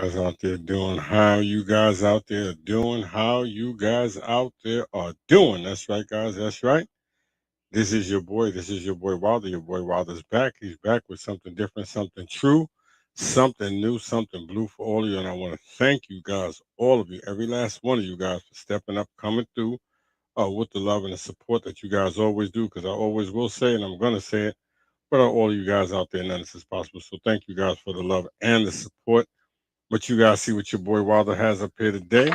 guys out there doing? How you guys out there doing? How you guys out there are doing? That's right, guys. That's right. This is your boy. This is your boy Wilder. Your boy Wilder's back. He's back with something different, something true, something new, something blue for all of you. And I want to thank you guys, all of you, every last one of you guys, for stepping up, coming through with the love and the support that you guys always do. Because I always will say, and I'm going to say it, but all of you guys out there, none of this is possible. So thank you guys for the love and the support. What you guys see what your boy Wilder has up here today.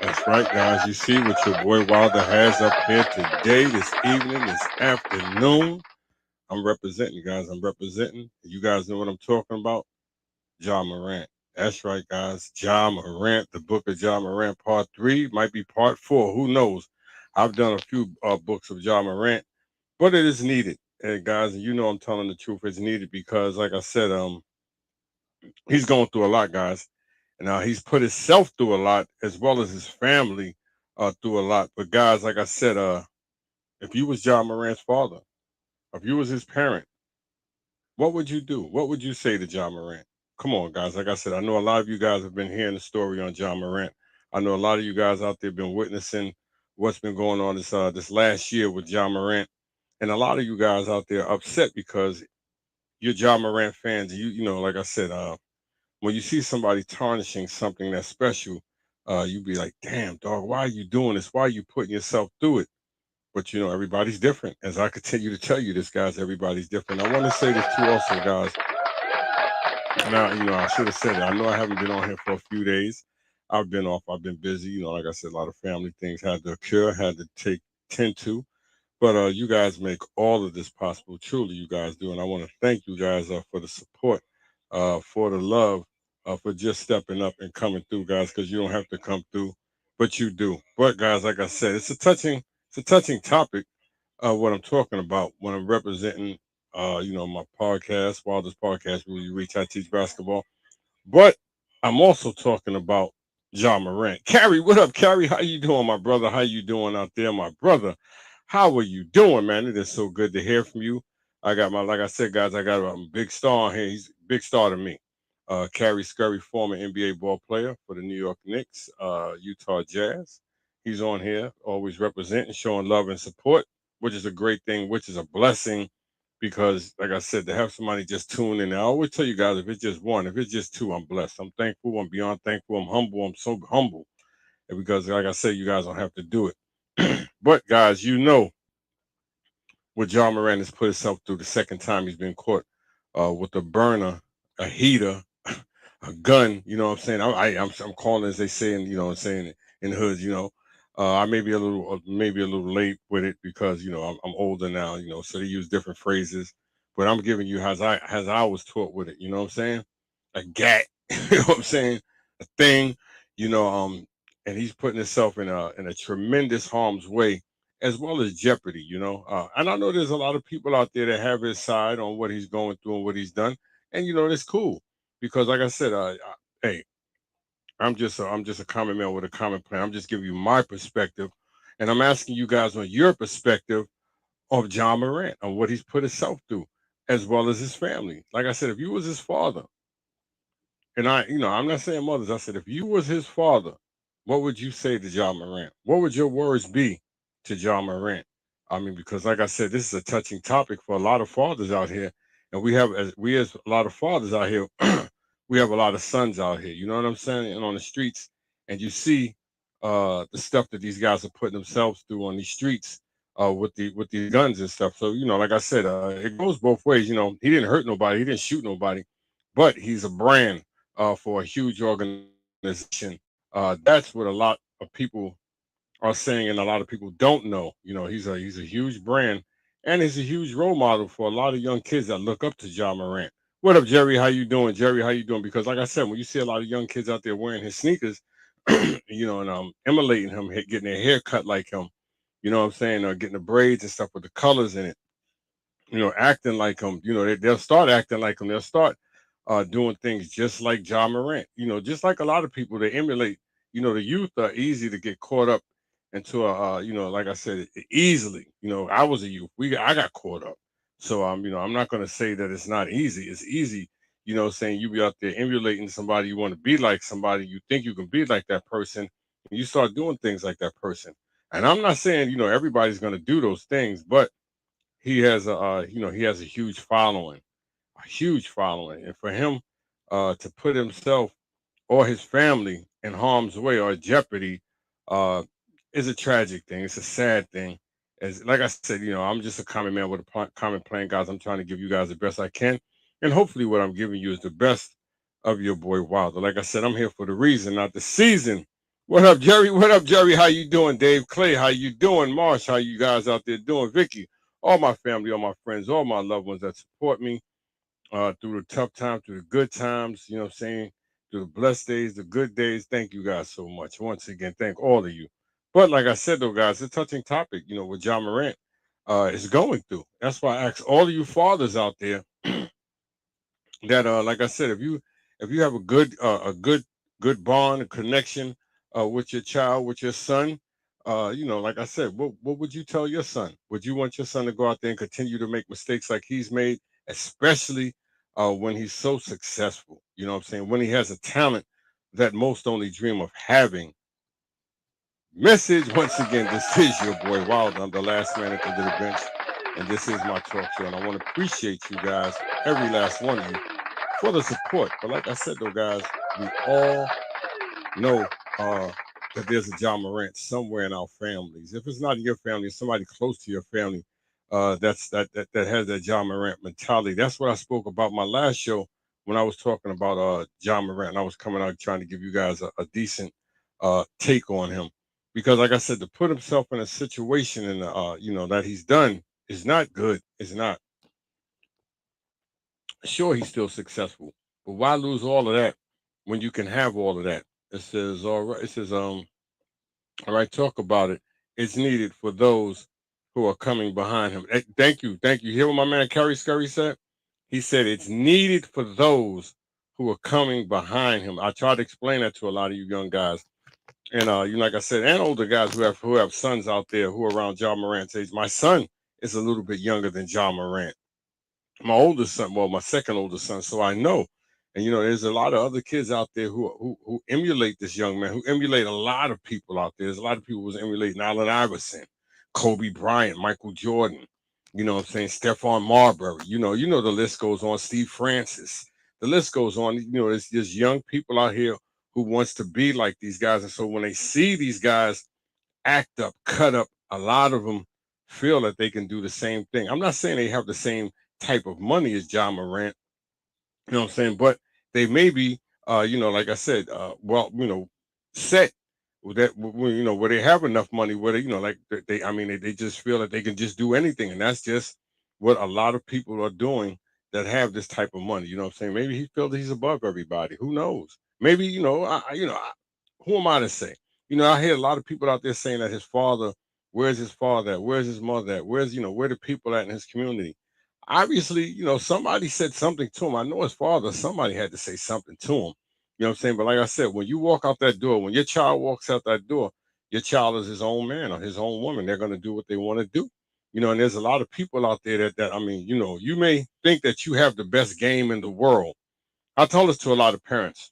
That's right, guys. You see what your boy Wilder has up here today, this evening, this afternoon. I'm representing, guys. I'm representing. You guys know what I'm talking about? Ja Morant. That's right, guys. Ja Morant, the book of Ja Morant, part 3, might be part 4. Who knows? I've done a few books of Ja Morant, but it is needed. And guys, you know I'm telling the truth. It's needed because, like I said, he's going through a lot, guys. And he's put himself through a lot as well as his family through a lot. But guys, like I said, if you was John Morant's father, if you was his parent, what would you do? What would you say to John Morant? Come on, guys. Like I said, I know a lot of you guys have been hearing the story on John Morant. I know a lot of you guys out there been witnessing what's been going on this last year with John Morant, and a lot of you guys out there upset because you're John Morant fans. You know, like I said, when you see somebody tarnishing something that's special, you be like, damn, dog, why are you doing this? Why are you putting yourself through it? But you know, everybody's different. As I continue to tell you this, guys, everybody's different. I want to say this too, also, guys. Now, you know, I should have said it. I know I haven't been on here for a few days. I've been off. I've been busy. You know, like I said, a lot of family things had to occur, had to tend to. But you guys make all of this possible. Truly, you guys do, and I want to thank you guys for the support, for the love, for just stepping up and coming through, guys. Because you don't have to come through, but you do. But guys, like I said, it's a touching topic. What I'm talking about when I'm representing, you know, my podcast, Wilder's podcast, where you reach, I teach basketball. But I'm also talking about John Morant. Carrie, what up, Carrie? How you doing, my brother? How you doing out there, my brother? How are you doing, man? It is so good to hear from you. I got my, like I said, guys, I got a big star on here. He's a big star to me. Carrie Scurry, former NBA ball player for the New York Knicks, Utah Jazz. He's on here, always representing, showing love and support, which is a great thing, which is a blessing because, like I said, to have somebody just tune in. I always tell you guys, if it's just one, if it's just two, I'm blessed. I'm thankful. I'm beyond thankful. I'm humble. I'm so humble. And because, like I said, you guys don't have to do it. But, guys, you know what John Moran has put himself through the second time he's been caught with a burner, a heater, a gun. You know what I'm saying? I'm calling as they say, in, you know what I'm saying, in the hoods, you know. I may be maybe a little late with it because you know I'm older now, you know, so they use different phrases. But I'm giving you as I was taught with it. You know what I'm saying? A gat. You know what I'm saying? A thing. You know. And he's putting himself in a tremendous harm's way as well as jeopardy. You know. And I know there's a lot of people out there that have his side on what he's going through and what he's done, and you know it's cool because, like I said, hey, I'm just a common man with a common plan. I'm just giving you my perspective, and I'm asking you guys on your perspective of John Morant on what he's put himself through, as well as his family. Like I said, if you was his father, and you know, I'm not saying mothers. I said if you was his father, what would you say to John Morant? What would your words be to John Morant? I mean, because like I said, this is a touching topic for a lot of fathers out here, and as a lot of fathers out here, we have a lot of sons out here. You know what I'm saying? And on the streets, and you see the stuff that these guys are putting themselves through on these streets with these guns and stuff. So you know, like I said, it goes both ways. You know, he didn't hurt nobody, he didn't shoot nobody, but he's a brand for a huge organization. That's what a lot of people are saying, and a lot of people don't know. You know, he's a huge brand, and he's a huge role model for a lot of young kids that look up to John Morant. What up, Jerry? How you doing, Jerry? How you doing? Because, like I said, when you see a lot of young kids out there wearing his sneakers, you know, and emulating him, getting their hair cut like him, you know what I'm saying, getting the braids and stuff with the colors in it, you know, acting like him, you know, they'll start acting like him. They'll start doing things just like John Morant. You know, just like a lot of people, they emulate. You know, the youth are easy to get caught up into you know, like I said, easily. You know, I was a youth. I got caught up. So you know, I'm not going to say that it's not easy. It's easy. you know, saying you be out there emulating somebody, you want to be like somebody, you think you can be like that person, and you start doing things like that person. And I'm not saying, you know, everybody's going to do those things, but he has a, you know, he has a huge following, and for him, to put himself or his family in harm's way or jeopardy, uh, is a tragic thing. It's a sad thing. As like I said, you know, I'm just a common man with a common plan, guys. I'm trying to give you guys the best I can, and hopefully, what I'm giving you is the best of your boy Wilder. Like I said, I'm here for the reason, not the season. What up, Jerry? What up, Jerry? How you doing, Dave Clay? How you doing, Marsh? How you guys out there doing, Vicky? All my family, all my friends, all my loved ones that support me through the tough times, through the good times, you know what I'm saying? Through the blessed days, the good days. Thank you guys so much. Once again, thank all of you. But like I said though, guys, it's a touching topic, you know, what John Morant is going through. That's why I ask all of you fathers out there that like I said, if you have a good bond, a connection with your child, with your son, you know, like I said, what would you tell your son? Would you want your son to go out there and continue to make mistakes like he's made, especially when he's so successful? You know what I'm saying? When he has a talent that most only dream of having. Message once again, this is your boy Wild. I'm the last man at the end of the bench, and this is my talk show. And I want to appreciate you guys, every last one of you, for the support. But like I said, though, guys, we all know uh, that there's a John Morant somewhere in our families. If it's not in your family, it's somebody close to your family that has that John Morant mentality. That's what I spoke about my last show when I was talking about John Morant. I was coming out trying to give you guys a decent take on him because, like I said, to put himself in a situation and you know that he's done is not good. It's not. Sure, he's still successful, but why lose all of that when you can have all of that? It says all right. It says all right. Talk about it. It's needed for those who are coming behind him. Thank you, thank you. You hear what my man Kerry Scurry said? He said it's needed for those who are coming behind him. I try to explain that to a lot of you young guys, and you know, like I said, and older guys who have sons out there who are around John Morant's age. My son is a little bit younger than John Morant, my oldest son, well, my second oldest son, so I know. And you know, there's a lot of other kids out there who emulate this young man, who emulate a lot of people out there. There's a lot of people who's emulating Allen Iverson, Kobe Bryant, Michael Jordan. You know what I'm saying? Stephon Marbury. You know the list goes on. Steve Francis. The list goes on. You know, there's young people out here who wants to be like these guys, and so when they see these guys act up, cut up. A lot of them feel that they can do the same thing. I'm not saying they have the same type of money as John Morant, you know what I'm saying, but they may be, you know, like I said, well, you know, set with that, you know, where they have enough money, where they, you know, like I mean, they just feel that they can just do anything, and that's just what a lot of people are doing that have this type of money. You know what I'm saying? Maybe he feels that he's above everybody. Who knows? Maybe you know, who am I to say? You know, I hear a lot of people out there saying that his father, where's his father at? Where's his mother at? Where's, you know, where the people at in his community? Obviously, you know, somebody said something to him. I know his father, somebody had to say something to him. You know what I'm saying? But like I said, when you walk out that door, when your child walks out that door, your child is his own man or his own woman. They're going to do what they want to do. You know, and there's a lot of people out there that I mean, you know, you may think that you have the best game in the world. I tell this to a lot of parents.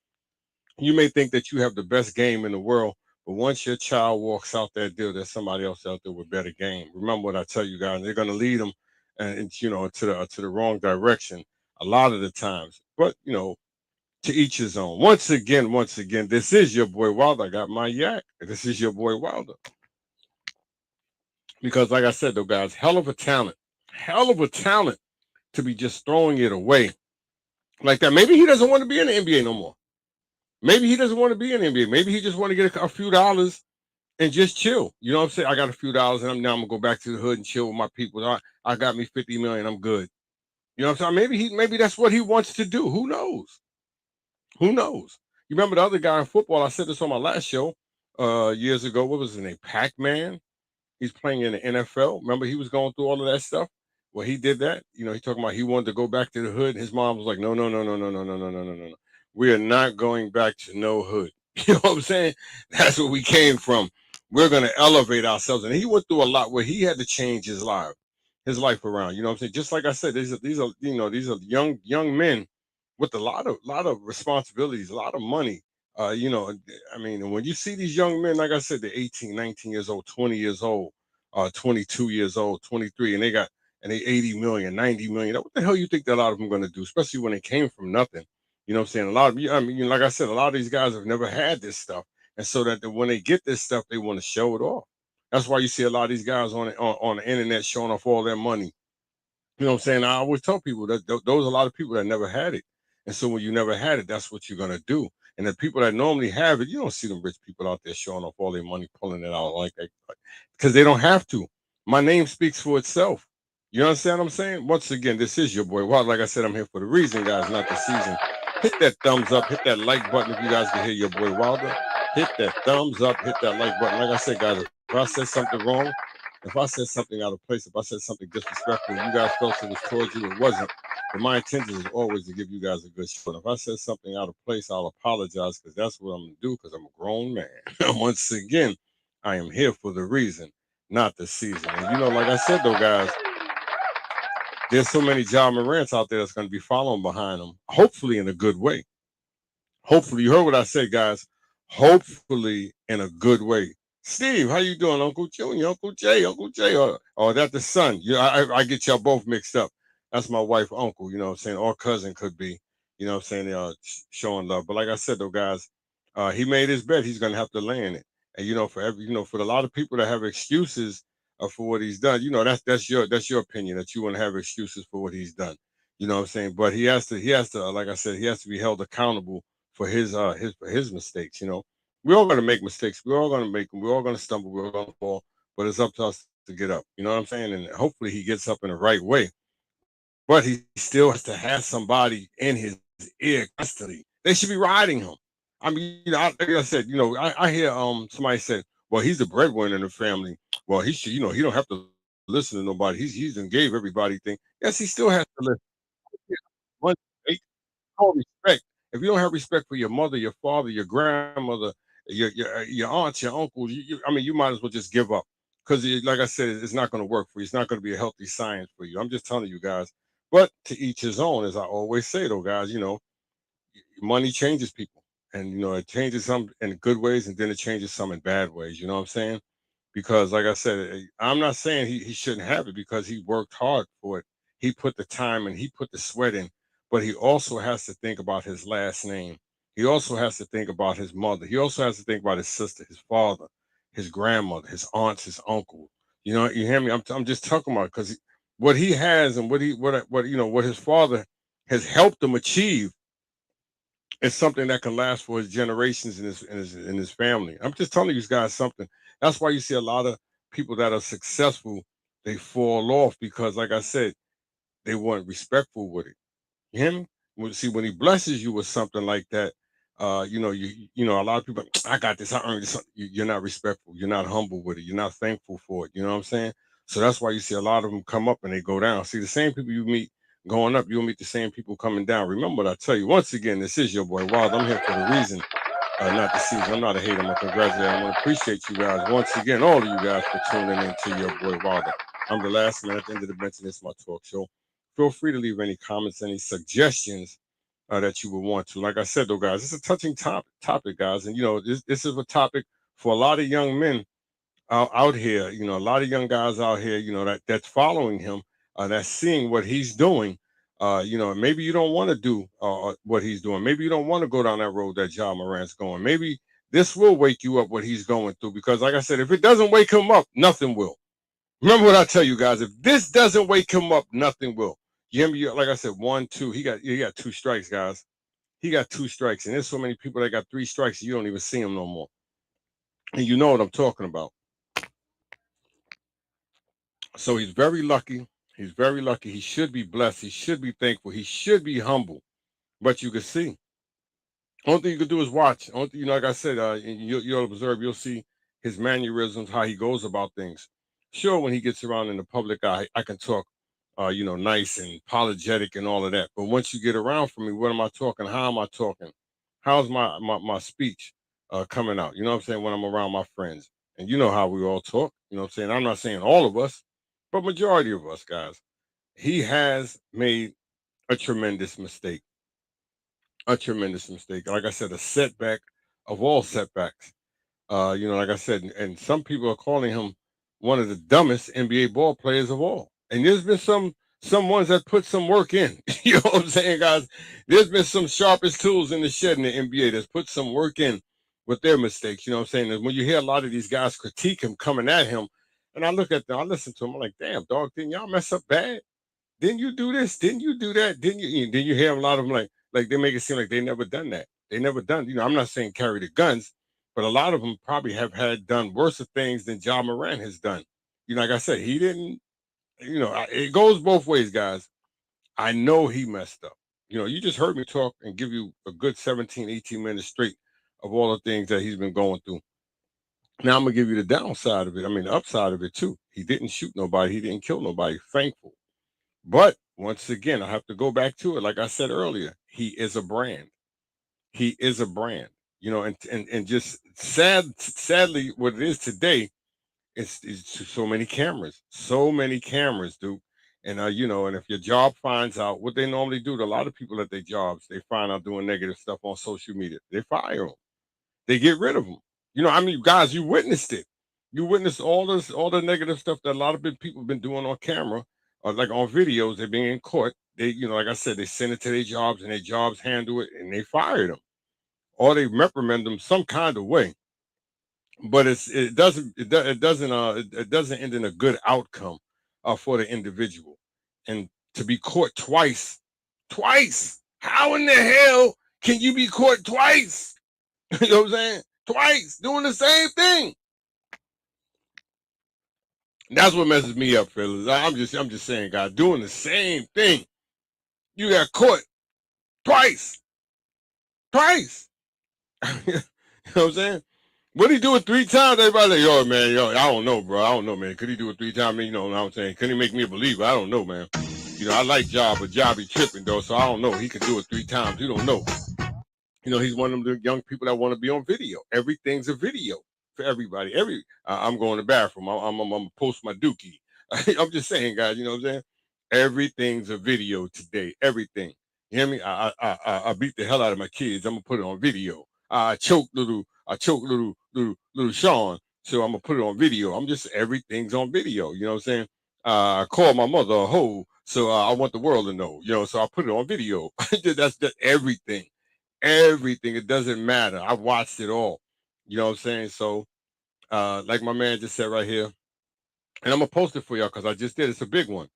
You may think that you have the best game in the world, but once your child walks out that door, there's somebody else out there with better game. Remember what I tell you guys, they're going to lead them and you know, to the wrong direction a lot of the times. But you know, to each his own. Once again, this is your boy Wilder. I got my yak. This is your boy Wilder. Because like I said though, guys, hell of a talent to be just throwing it away like that. Maybe he doesn't want to be in the NBA no more. Maybe he doesn't want to be in the NBA. Maybe he just want to get a few dollars and just chill. You know what I'm saying? I got a few dollars and I'm gonna go back to the hood and chill with my people. I got me 50 million. I'm good. You know what I'm saying? Maybe that's what he wants to do. Who knows? Who knows? You remember the other guy in football? I said this on my last show years ago. What was his name? Pac-Man. He's playing in the NFL. Remember he was going through all of that stuff? Well, he did that. You know, he talking about he wanted to go back to the hood. His mom was like, no, no, no, no, no, no, no, no, no, no, no. We are not going back to no hood. You know what I'm saying? That's where we came from. We're gonna elevate ourselves. And he went through a lot where he had to change his life around. You know what I'm saying? Just like I said, these are you know, these are young men with a lot of responsibilities, a lot of money. You know, I mean, when you see these young men, like I said, they're 18, 19 years old, 20 years old, 22 years old, 23, and they 80 million, 90 million. What the hell you think that a lot of them going to do, especially when they came from nothing? You know what I'm saying? A lot of you, I mean, like I said, a lot of these guys have never had this stuff. And so that when they get this stuff, they want to show it off. That's why you see a lot of these guys on the internet showing off all their money. You know what I'm saying? I always tell people that those are a lot of people that never had it. And so when you never had it, that's what you're gonna do. And the people that normally have it, you don't see them rich people out there showing off all their money, pulling it out like that, because they don't have to. My name speaks for itself. You understand what I'm saying? Once again, this is your boy Wild. Like I said, I'm here for the reason, guys, not the season. Hit that thumbs up, hit that like button if you guys can hear your boy Wilder. Hit that thumbs up, hit that like button. Like I said, guys, if I said something wrong, if I said something out of place, if I said something disrespectful, you guys felt it was towards you, it wasn't. But my intention is always to give you guys a good show. And if I said something out of place, I'll apologize because that's what I'm going to do because I'm a grown man. Once again, I am here for the reason, not the season. And you know, like I said, though, guys, there's so many John Morants out there that's going to be following behind them, hopefully in a good way. Hopefully, you heard what I said, guys. Hopefully, in a good way. Steve, how you doing, Uncle Junior, Uncle Jay, or that the son? Yeah, I get y'all both mixed up. That's my wife, Uncle. You know what I'm saying? Or cousin could be. You know what I'm saying? Showing love. But like I said, though, guys, he made his bed. He's gonna have to lay in it. And for a lot of people that have excuses for what he's done, that's your opinion that you want to have excuses for what he's done. You know what I'm saying? But he has to, like I said, he has to be held accountable for his mistakes. We're all gonna make mistakes. We're all gonna make them. We're all gonna stumble. We're all gonna fall. But it's up to us to get up. You know what I'm saying? And hopefully he gets up in the right way. But he still has to have somebody in his ear constantly. They should be riding him. I mean, like I said, I hear somebody said, "Well, he's the breadwinner in the family. Well, he should, he don't have to listen to nobody. He's done gave everybody thing. Yes, he still has to listen. Yeah. One, all respect. If you don't have respect for your mother, your father, your grandmother, your aunts, your uncles, I mean, you might as well just give up because, like I said, it's not going to work for you. It's not going to be a healthy science for you. I'm just telling you guys. But to each his own, as I always say, though, guys. Money changes people, and it changes some in good ways, and then it changes some in bad ways. You know what I'm saying? Because, like I said, I'm not saying he shouldn't have it because he worked hard for it. He put the time and he put the sweat in, but he also has to think about his last name. He also has to think about his mother. He also has to think about his sister, his father, his grandmother, his aunts, his uncle. You hear me? I'm just talking about because what he has and what his father has helped him achieve is something that can last for his generations in his family. I'm just telling you guys something. That's why you see a lot of people that are successful, they fall off because, like I said, they weren't respectful with it. Him, see, when he blesses you with something like that, a lot of people, I got this, I earned this. You're not respectful. You're not humble with it. You're not thankful for it. You know what I'm saying? So that's why you see a lot of them come up and they go down. See, the same people you meet going up, you'll meet the same people coming down. Remember what I tell you. Once again, this is your boy Wild. I'm here for the reason, not the season. I'm not a hater. I'm a congratulator. I want to appreciate you guys once again, all of you guys, for tuning in to your boy Wilder. I'm the last man at the end of the bench, and it's my talk show. Feel free to leave any comments, any suggestions that you would want to. Like I said, though, guys, it's a touching topic, guys, and this is a topic for a lot of young men out here. A lot of young guys out here, that's following him, that's seeing what he's doing. Maybe you don't want to do what he's doing. Maybe you don't want to go down that road that John Morant's going. Maybe this will wake you up what he's going through. Because, like I said, if it doesn't wake him up, nothing will. Remember what I tell you guys. If this doesn't wake him up, nothing will. You hear me? Like I said, 1, 2. He got 2 strikes, guys. He got 2 strikes, and there's so many people that got 3 strikes, you don't even see them no more. And you know what I'm talking about. So he's very lucky. He's very lucky. He should be blessed. He should be thankful. He should be humble. But you can see. Only thing you can do is watch. Only thing, like I said, you'll observe. You'll see his mannerisms, how he goes about things. Sure, when he gets around in the public eye, I can talk, nice and apologetic and all of that. But once you get around from me, what am I talking? How am I talking? How's my speech coming out? You know what I'm saying? When I'm around my friends, and you know how we all talk. You know what I'm saying? I'm not saying all of us, but majority of us guys. He has made a tremendous mistake. A tremendous mistake. Like I said, a setback of all setbacks. Like I said, and some people are calling him one of the dumbest NBA ball players of all. And there's been some ones that put some work in. You know what I'm saying, guys? There's been some sharpest tools in the shed in the NBA that's put some work in with their mistakes. You know what I'm saying? And when you hear a lot of these guys critique him coming at him, and I look at them, I listen to him, I'm like, damn, dog, didn't y'all mess up bad? Didn't you do this? Didn't you do that? Didn't you? Then you hear a lot of them like they make it seem like they never done that. They never done. I'm not saying carry the guns, but a lot of them probably have had done worse things than John Morant has done. Like I said, he didn't. It goes both ways, guys. I know he messed up. You just heard me talk and give you a good 17, 18 minutes straight of all the things that he's been going through. Now I'm gonna give you the downside of it. I mean, the upside of it too. He didn't shoot nobody. He didn't kill nobody. Thankful. But once again, I have to go back to it. Like I said earlier, he is a brand. He is a brand. And just sadly, what it is today is so many cameras, dude. And and if your job finds out what they normally do to a lot of people at their jobs, they find out doing negative stuff on social media. They fire them. They get rid of them. Guys, you witnessed it. You witnessed all the negative stuff that a lot of people have been doing on camera or like on videos. They're being caught. They, like I said, they send it to their jobs and their jobs handle it and they fire them or they reprimand them some kind of way. But it doesn't end in a good outcome for the individual. And to be caught twice. How in the hell can you be caught twice? You know what I'm saying? Twice doing the same thing. That's what messes me up, fellas. I'm just saying, guys, doing the same thing. You got caught twice. You know what I'm saying? What he do it 3 times? Everybody like, yo, man, I don't know, bro. I don't know, man. Could he do it 3 times? You know what I'm saying? Could he make me a believer? I don't know, man. I like Job, but Job be tripping though, so I don't know. He could do it 3 times. You don't know. He's one of them young people that want to be on video. Everything's a video for everybody. I'm going to the bathroom. I'm gonna post my dookie. I'm just saying, guys. You know what I'm saying? Everything's a video today. Everything. You hear me? I beat the hell out of my kids. I'm gonna put it on video. I choked little Sean, so I'm gonna put it on video. Everything's on video. You know what I'm saying? I called my mother a hoe, so I want the world to know. So I put it on video. That's everything. Everything. It doesn't matter. I watched it all. You know what I'm saying? So, like my man just said right here, and I'm gonna post it for y'all because I just did. It's a big one.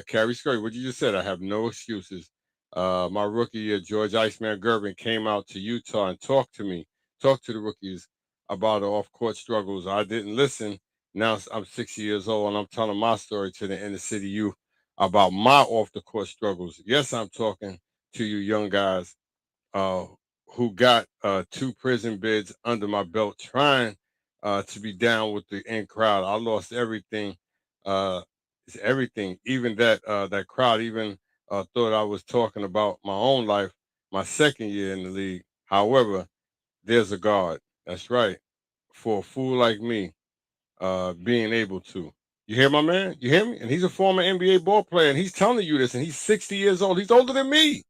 Carrie Scurry, what you just said, I have no excuses. My rookie year, George Iceman Gervin came out to Utah and talked to the rookies about the off-court struggles. I didn't listen. Now I'm 60 years old and I'm telling my story to the inner city youth about my off-the-court struggles. Yes, I'm talking to you young guys uh, who got 2 prison bids under my belt trying to be down with the in crowd. I lost everything. It's everything. Even that crowd even thought I was talking about my own life, my second year in the league. However, there's a God. That's right. For a fool like me, being able to. You hear my man? You hear me? And he's a former NBA ball player, and he's telling you this, and he's 60 years old. He's older than me.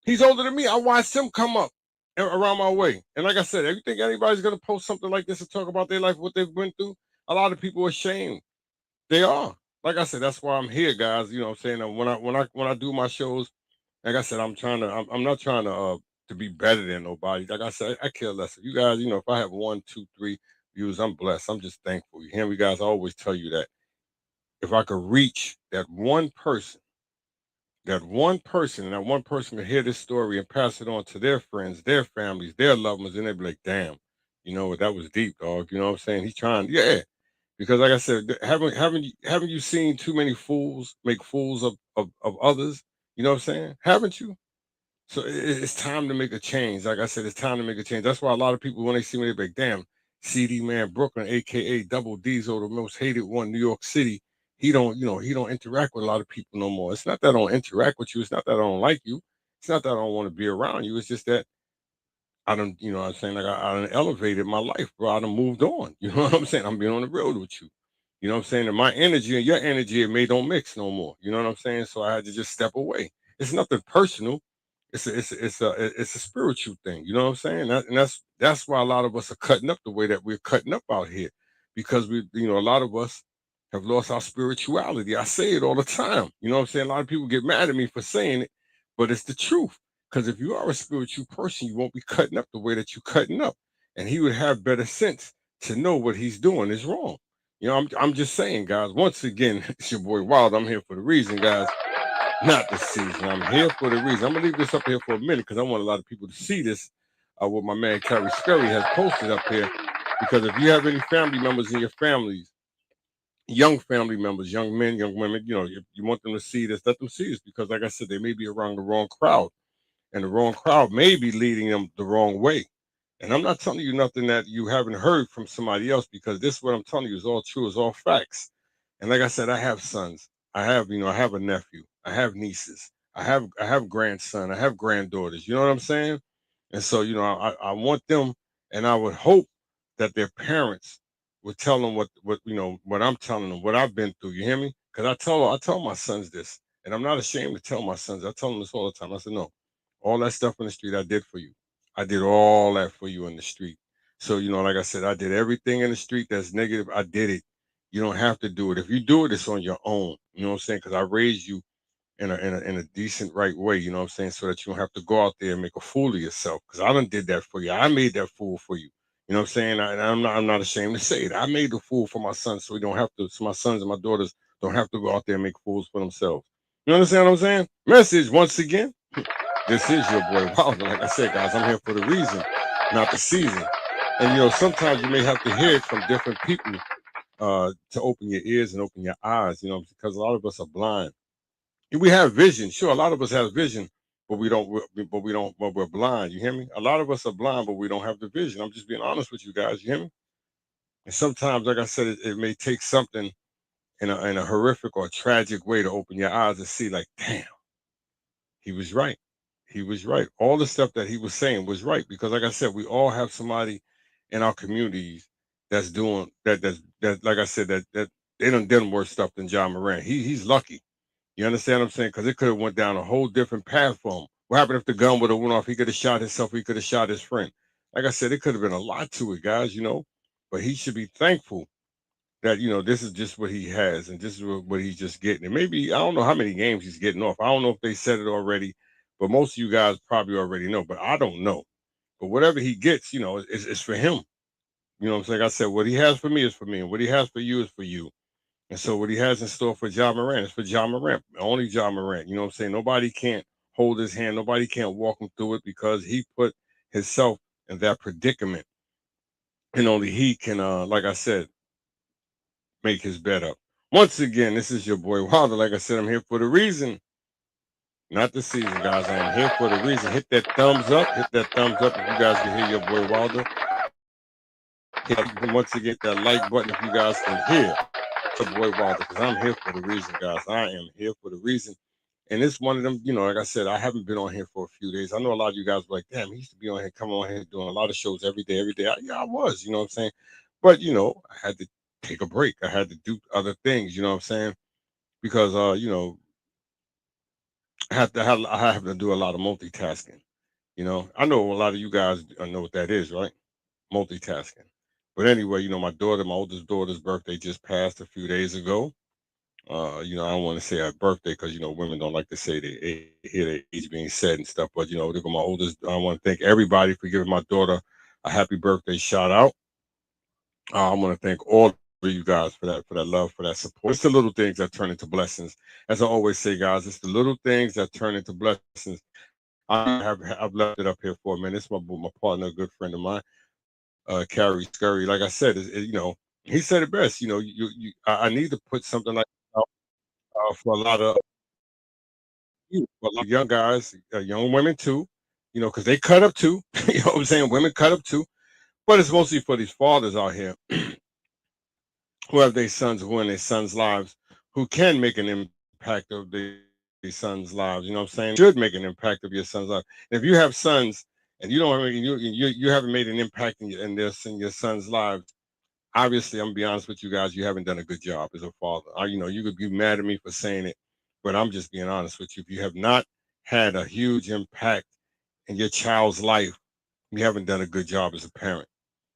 He's older than me. I watched him come up around my way. And like I said, you think anybody's gonna post something like this and talk about their life, what they've been through? A lot of people are ashamed. They are. Like I said, that's why I'm here, guys. You know what I'm saying? When I do my shows, like I said, I'm not trying to be better than nobody. Like I said, I care less. If you guys, if I have 1, 2, 3 views, I'm blessed. I'm just thankful. You hear me, guys? I always tell you that if I could reach and that one person to hear this story and pass it on to their friends, their families, their loved ones, and they'd be like, damn, that was deep, dog. You know what I'm saying? He's trying, yeah. Because like I said, haven't you seen too many fools make fools of others? You know what I'm saying? Haven't you? So it's time to make a change. Like I said, it's time to make a change. That's why a lot of people, when they see me, they be like, damn, CD Man Brooklyn, aka Double Diesel, the most hated one, New York City. He don't interact with a lot of people no more. It's not that I don't interact with you. It's not that I don't like you. It's not that I don't want to be around you. It's just that I don't, what I'm saying, like I done elevated my life, bro. I done moved on. You know what I'm saying? I'm being on the road with you. You know what I'm saying? And my energy and your energy, it may don't mix no more. You know what I'm saying? So I had to just step away. It's nothing personal. it's a spiritual thing. You know what I'm saying? And that's why a lot of us are cutting up the way that we're cutting up out here, because a lot of us have lost our spirituality. I say it all the time. You know what I'm saying? A lot of people get mad at me for saying it, but it's the truth. Because if you are a spiritual person, you won't be cutting up the way that you're cutting up, and he would have better sense to know what he's doing is wrong. I'm just saying, guys. Once again, it's your boy Wild. I'm here for the reason, guys. Not the season. I'm here for the reason. I'm gonna leave this up here for a minute because I want a lot of people to see this. What my man Carrie Scurry has posted up here. Because if you have any family members in your families, young family members, young men, young women, if you want them to see this, let them see this. Because like I said, they may be around the wrong crowd, and the wrong crowd may be leading them the wrong way. And I'm not telling you nothing that you haven't heard from somebody else, because this what I'm telling you is all true, is all facts. And like I said, I have sons. I have a nephew. I have nieces. I have grandson. I have granddaughters. You know what I'm saying? And so, I want them, and I would hope that their parents would tell them what I'm telling them, what I've been through. You hear me? Because I tell my sons this, and I'm not ashamed to tell my sons. I tell them this all the time. I said, no, all that stuff in the street I did for you. I did all that for you in the street. So, like I said, I did everything in the street that's negative. I did it. You don't have to do it. If you do it, it's on your own. You know what I'm saying? Because I raised you in a decent right way. You know what I'm saying? So that you don't have to go out there and make a fool of yourself. Because I done did that for you. I made that fool for you. You know what I'm saying? And I'm not ashamed to say it. I made the fool for my sons, so we don't have to. So my sons and my daughters don't have to go out there and make fools for themselves. You understand what I'm saying? Message once again. This is your boy Wilder. Like I said, guys, I'm here for the reason, not the season. And sometimes you may have to hear it from different people to open your ears and open your eyes. Because a lot of us are blind. We have vision, sure. A lot of us have vision, but we don't. But we don't. But we're blind. You hear me? A lot of us are blind, but we don't have the vision. I'm just being honest with you guys. You hear me? And sometimes, like I said, it may take something in a horrific or tragic way to open your eyes and see, like, damn, he was right. He was right. All the stuff that he was saying was right, because, like I said, we all have somebody in our communities that's doing that. That like I said, that they done worse stuff than John Morant. He's lucky. You understand what I'm saying? Because it could have went down a whole different path for him. What happened if the gun would have went off? He could have shot himself. He could have shot his friend. Like I said, it could have been a lot to it, guys. But he should be thankful that this is just what he has, and this is what he's just getting. And maybe I don't know how many games he's getting off. I don't know if they said it already, but most of you guys probably already know. But I don't know. But whatever he gets, it's for him. You know what I'm saying? Like I said, what he has for me is for me, and what he has for you is for you. And so what he has in store for John Morant is for John Morant, only John Morant. You know what I'm saying? Nobody can't hold his hand. Nobody can't walk him through it, because he put himself in that predicament. And only he can, like I said, make his bed up. Once again, this is your boy Wilder. Like I said, I'm here for the reason, not the season, guys. I am here for the reason. Hit that thumbs up. Hit that thumbs up if you guys can hear your boy Wilder. Once again, that like button if you guys can hear your boy Wilder, because I'm here for the reason, guys. I am here for the reason. And it's one of them, like I said, I haven't been on here for a few days. I know a lot of you guys were like, damn, he used to be on here, coming on here, doing a lot of shows every day, every day. Yeah, I was, you know what I'm saying? But, I had to take a break. I had to do other things, you know what I'm saying? Because, I have to do a lot of multitasking. I know a lot of you guys know what that is, right? Multitasking. But anyway, my oldest daughter's birthday just passed a few days ago. I don't want to say her birthday, because women don't like to say they hear their age being said and stuff. But they're my oldest. I want to thank everybody for giving my daughter a happy birthday shout out. I want to thank all of you guys for that love, for that support. It's the little things that turn into blessings. As I always say, guys, it's the little things that turn into blessings. I've left it up here for a minute. It's my partner, a good friend of mine, Carrie Scurry. Like I said, he said it best. I need to put something like that out, for a lot of you, for a lot of young guys, young women too. Because they cut up too. You know what I'm saying? Women cut up too. But it's mostly for these fathers out here who have their sons, who in their sons' lives, who can make an impact of their sons' lives. You know what I'm saying? Should make an impact of your son's life. And if you have sons and you don't, you haven't made an impact in your sons' lives, obviously, I'm gonna be honest with you guys, you haven't done a good job as a father. You could be mad at me for saying it, but I'm just being honest with you. If you have not had a huge impact in your child's life, you haven't done a good job as a parent.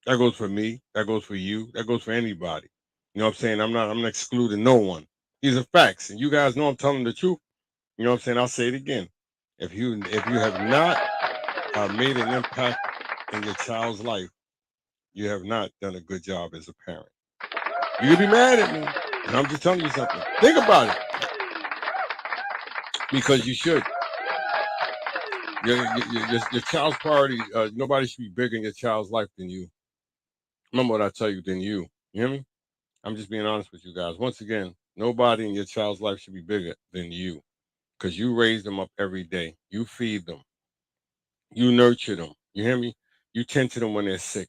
That goes for me. That goes for you. That goes for anybody. You know what I'm saying? I'm not excluding no one. These are facts, and you guys know I'm telling the truth. You know what I'm saying? I'll say it again. If you have not made an impact in your child's life, you have not done a good job as a parent. You can be mad at me, and I'm just telling you something. Think about it, because you should. Your child's priority. Nobody should be bigger in your child's life than you. Remember what I tell you, than you. You hear me? I'm just being honest with you guys. Once again, nobody in your child's life should be bigger than you, because you raise them up every day. You feed them. You nurture them. You hear me? You tend to them when they're sick.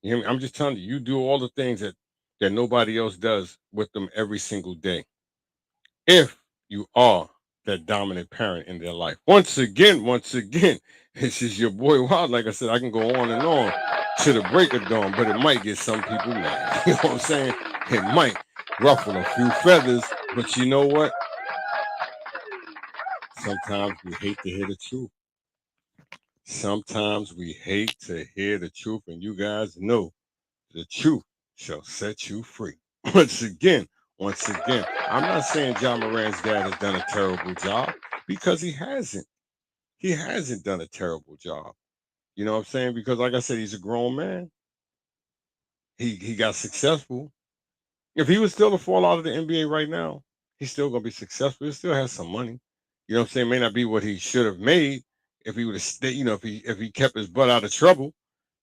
You hear me? I'm just telling you, you do all the things that nobody else does with them every single day. If you are that dominant parent in their life. Once again, this is your boy Wild. Like I said, I can go on and on to the break of dawn, but it might get some people mad. You know what I'm saying? It might ruffle a few feathers, but you know what? Sometimes we hate to hear the truth. Sometimes we hate to hear the truth, and you guys know the truth shall set you free. Once again, I'm not saying John Moran's dad has done a terrible job, because he hasn't. He hasn't done a terrible job. You know what I'm saying? Because like I said, he's a grown man. He got successful. If he was still to fall out of the NBA right now, he's still gonna be successful. He still has some money. You know what I'm saying? May not be what he should have made if he would have stayed. If he kept his butt out of trouble.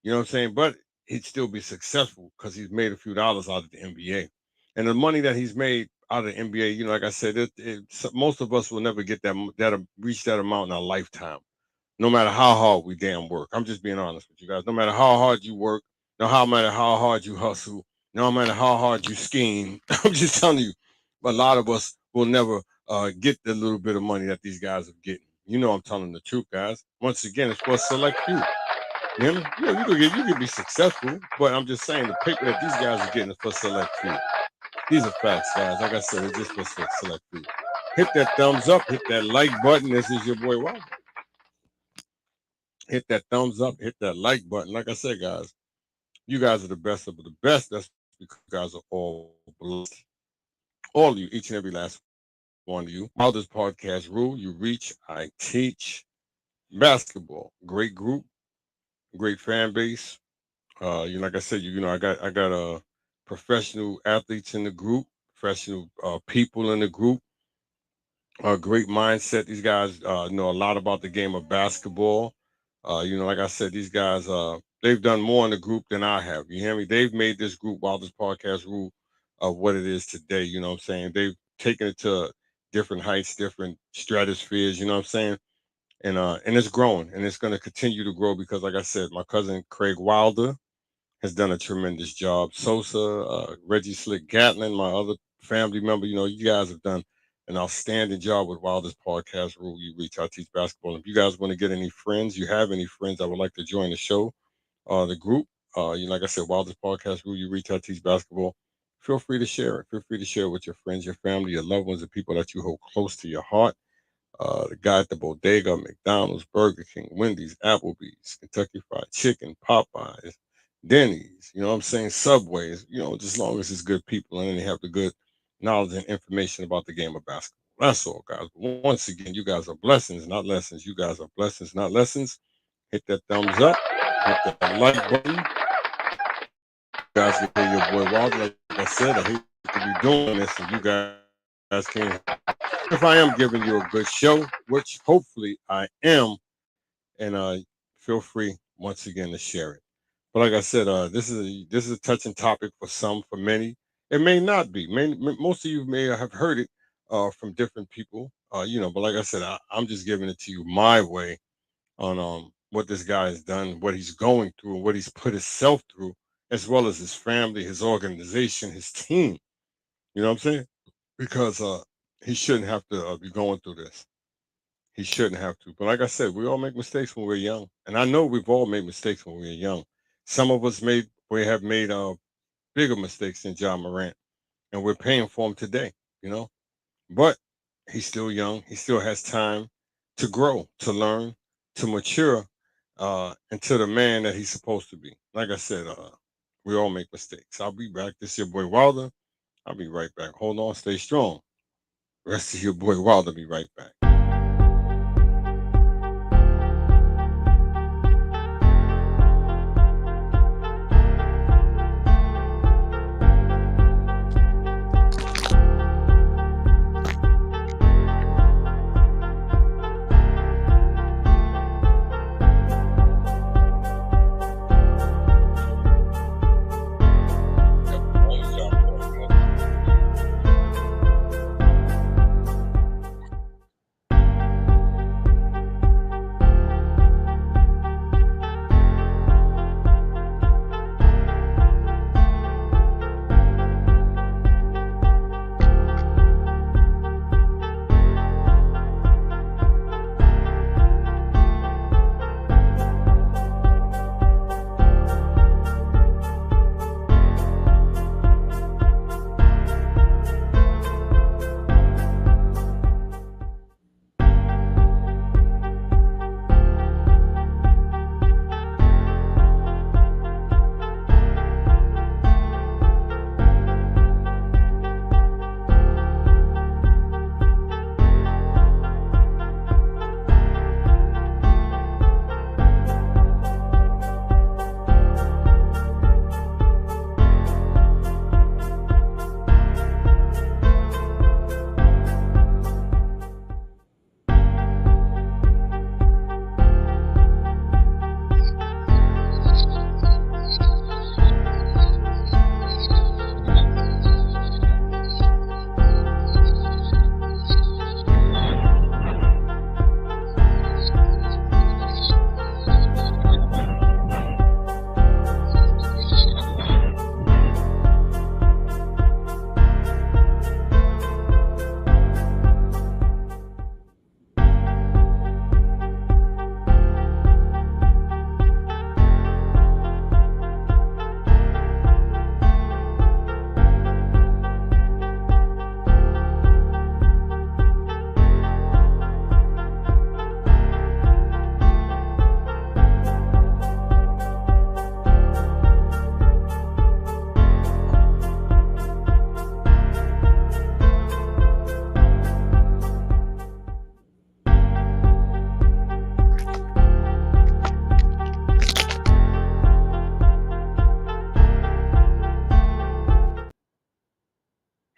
You know what I'm saying? But he'd still be successful because he's made a few dollars out of the NBA, and the money that he's made out of the NBA. Like I said, most of us will never get that reach that amount in our lifetime, no matter how hard we damn work. I'm just being honest with you guys. No matter how hard you work, no matter how hard you hustle, no matter how hard you scheme, I'm just telling you, a lot of us will never get the little bit of money that these guys are getting. You know I'm telling the truth, guys. Once again, it's for a select few. You hear me? Yeah, you could be successful, but I'm just saying the paper that these guys are getting is for select few. These are facts, guys. Like I said, it's just for select few. Hit that thumbs up, hit that like button. This is your boy Walter. Hit that thumbs up, hit that like button. Like I said, guys, you guys are the best of the best. That's because you guys are all blessed. All of you, each and every last one of you. How this podcast rule, you reach, I teach basketball. Great group, great fan base. Like I said, I got professional athletes in the group, professional people in the group. A great mindset. These guys know a lot about the game of basketball. Like I said, these guys they've done more in the group than I have. You hear me? They've made this group, while this podcast rule, of what it is today. You know what I'm saying? They've taken it to different heights, different stratospheres. You know what I'm saying? And it's growing, and it's going to continue to grow, because, like I said, my cousin Craig Wilder has done a tremendous job. Sosa, Reggie Slick Gatlin, my other family member, you guys have done an outstanding job with Wildest Podcast Rule. You reach out, teach basketball. If you guys want to get any friends, you have any friends that would like to join the show, the group, like I said, Wildest Podcast Rule, you reach out, teach basketball. Feel free to share it. Feel free to share it with your friends, your family, your loved ones, the people that you hold close to your heart. The guy at the bodega, McDonald's, Burger King, Wendy's, Applebee's, Kentucky Fried Chicken, Popeyes, Denny's, you know what I'm saying, Subways, just as long as it's good people and they have the good knowledge and information about the game of basketball. That's all, guys. But once again, you guys are blessings, not lessons. You guys are blessings, not lessons. Hit that thumbs up, hit that like button. You guys can hear your boy Wild. Like I said, I hate to be doing this, and you guys can't. If I am giving you a good show, which hopefully I am, and feel free once again to share it. But like I said, this is a touching topic for some, for many. It may not be. Most of you may have heard it from different people. But like I said, I'm just giving it to you my way on what this guy has done, what he's going through, and what he's put himself through, as well as his family, his organization, his team. You know what I'm saying? Because he shouldn't have to be going through this. He shouldn't have to. But like I said, we all make mistakes when we're young, and I know we've all made mistakes when we were young. Some of us we have made bigger mistakes than John Morant, and we're paying for them today. You know, but he's still young. He still has time. to grow, to learn, to mature into the man that he's supposed to be. Like I said, we all make mistakes. I'll be back. This is your boy Wilder. I'll be right back. Hold on, stay strong. Rest of your boy Wilder. Be right back.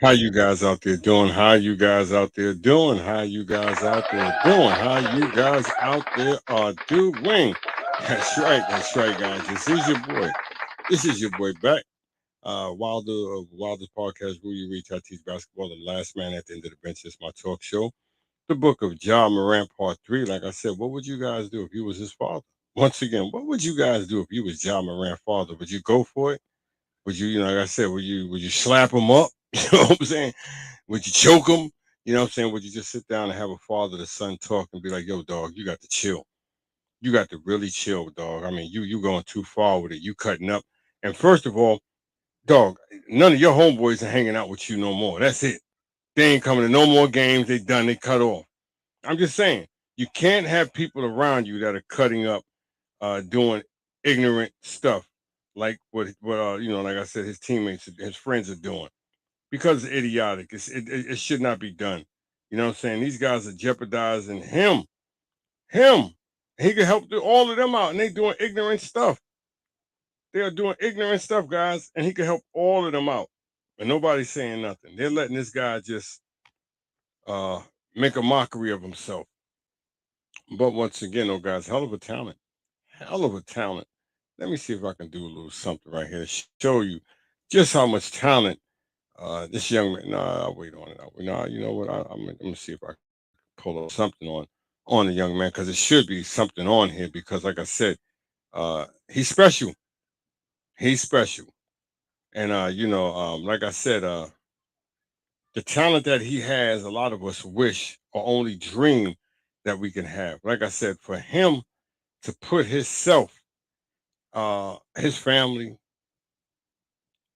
How you guys out there doing? How you guys out there doing? How you guys out there doing? How you guys out there are doing? That's right, guys. This is your boy. This is your boy back. Wilder of Wilder's podcast, where you reach out teach basketball. The last man at the end of the bench is my talk show. The book of Morant, Part 3. Like I said, what would you guys do if you was his father? Once again, what would you guys do if you was Morant's father? Would you go for it? Would you, like I said, would you slap him up? You know what I'm saying? Would you choke him? You know what I'm saying? Would you just sit down and have a father to son talk and be like, yo, dog, you got to chill. You got to really chill, dog. I mean, you going too far with it. You cutting up. And first of all, dog, none of your homeboys are hanging out with you no more. That's it. They ain't coming to no more games. They done. They cut off. I'm just saying, you can't have people around you that are cutting up, doing ignorant stuff like what like I said, his teammates, his friends are doing because it's idiotic. It should not be done. You know what I'm saying? These guys are jeopardizing him. Him. He could help all of them out, and they doing ignorant stuff. They are doing ignorant stuff, guys, and he could help all of them out. And nobody's saying nothing. They're letting this guy just uh make a mockery of himself. But once again, oh guys, hell of a talent. Hell of a talent. Let me see if I can do a little something right here to show you just how much talent this young man. Nah, I'll wait on it. Nah, you know what? I'm gonna see if I can pull up something on the young man because it should be something on here because, like I said, he's special. He's special, and like I said, the talent that he has, a lot of us wish or only dream that we can have. Like I said, for him to put himself, his family,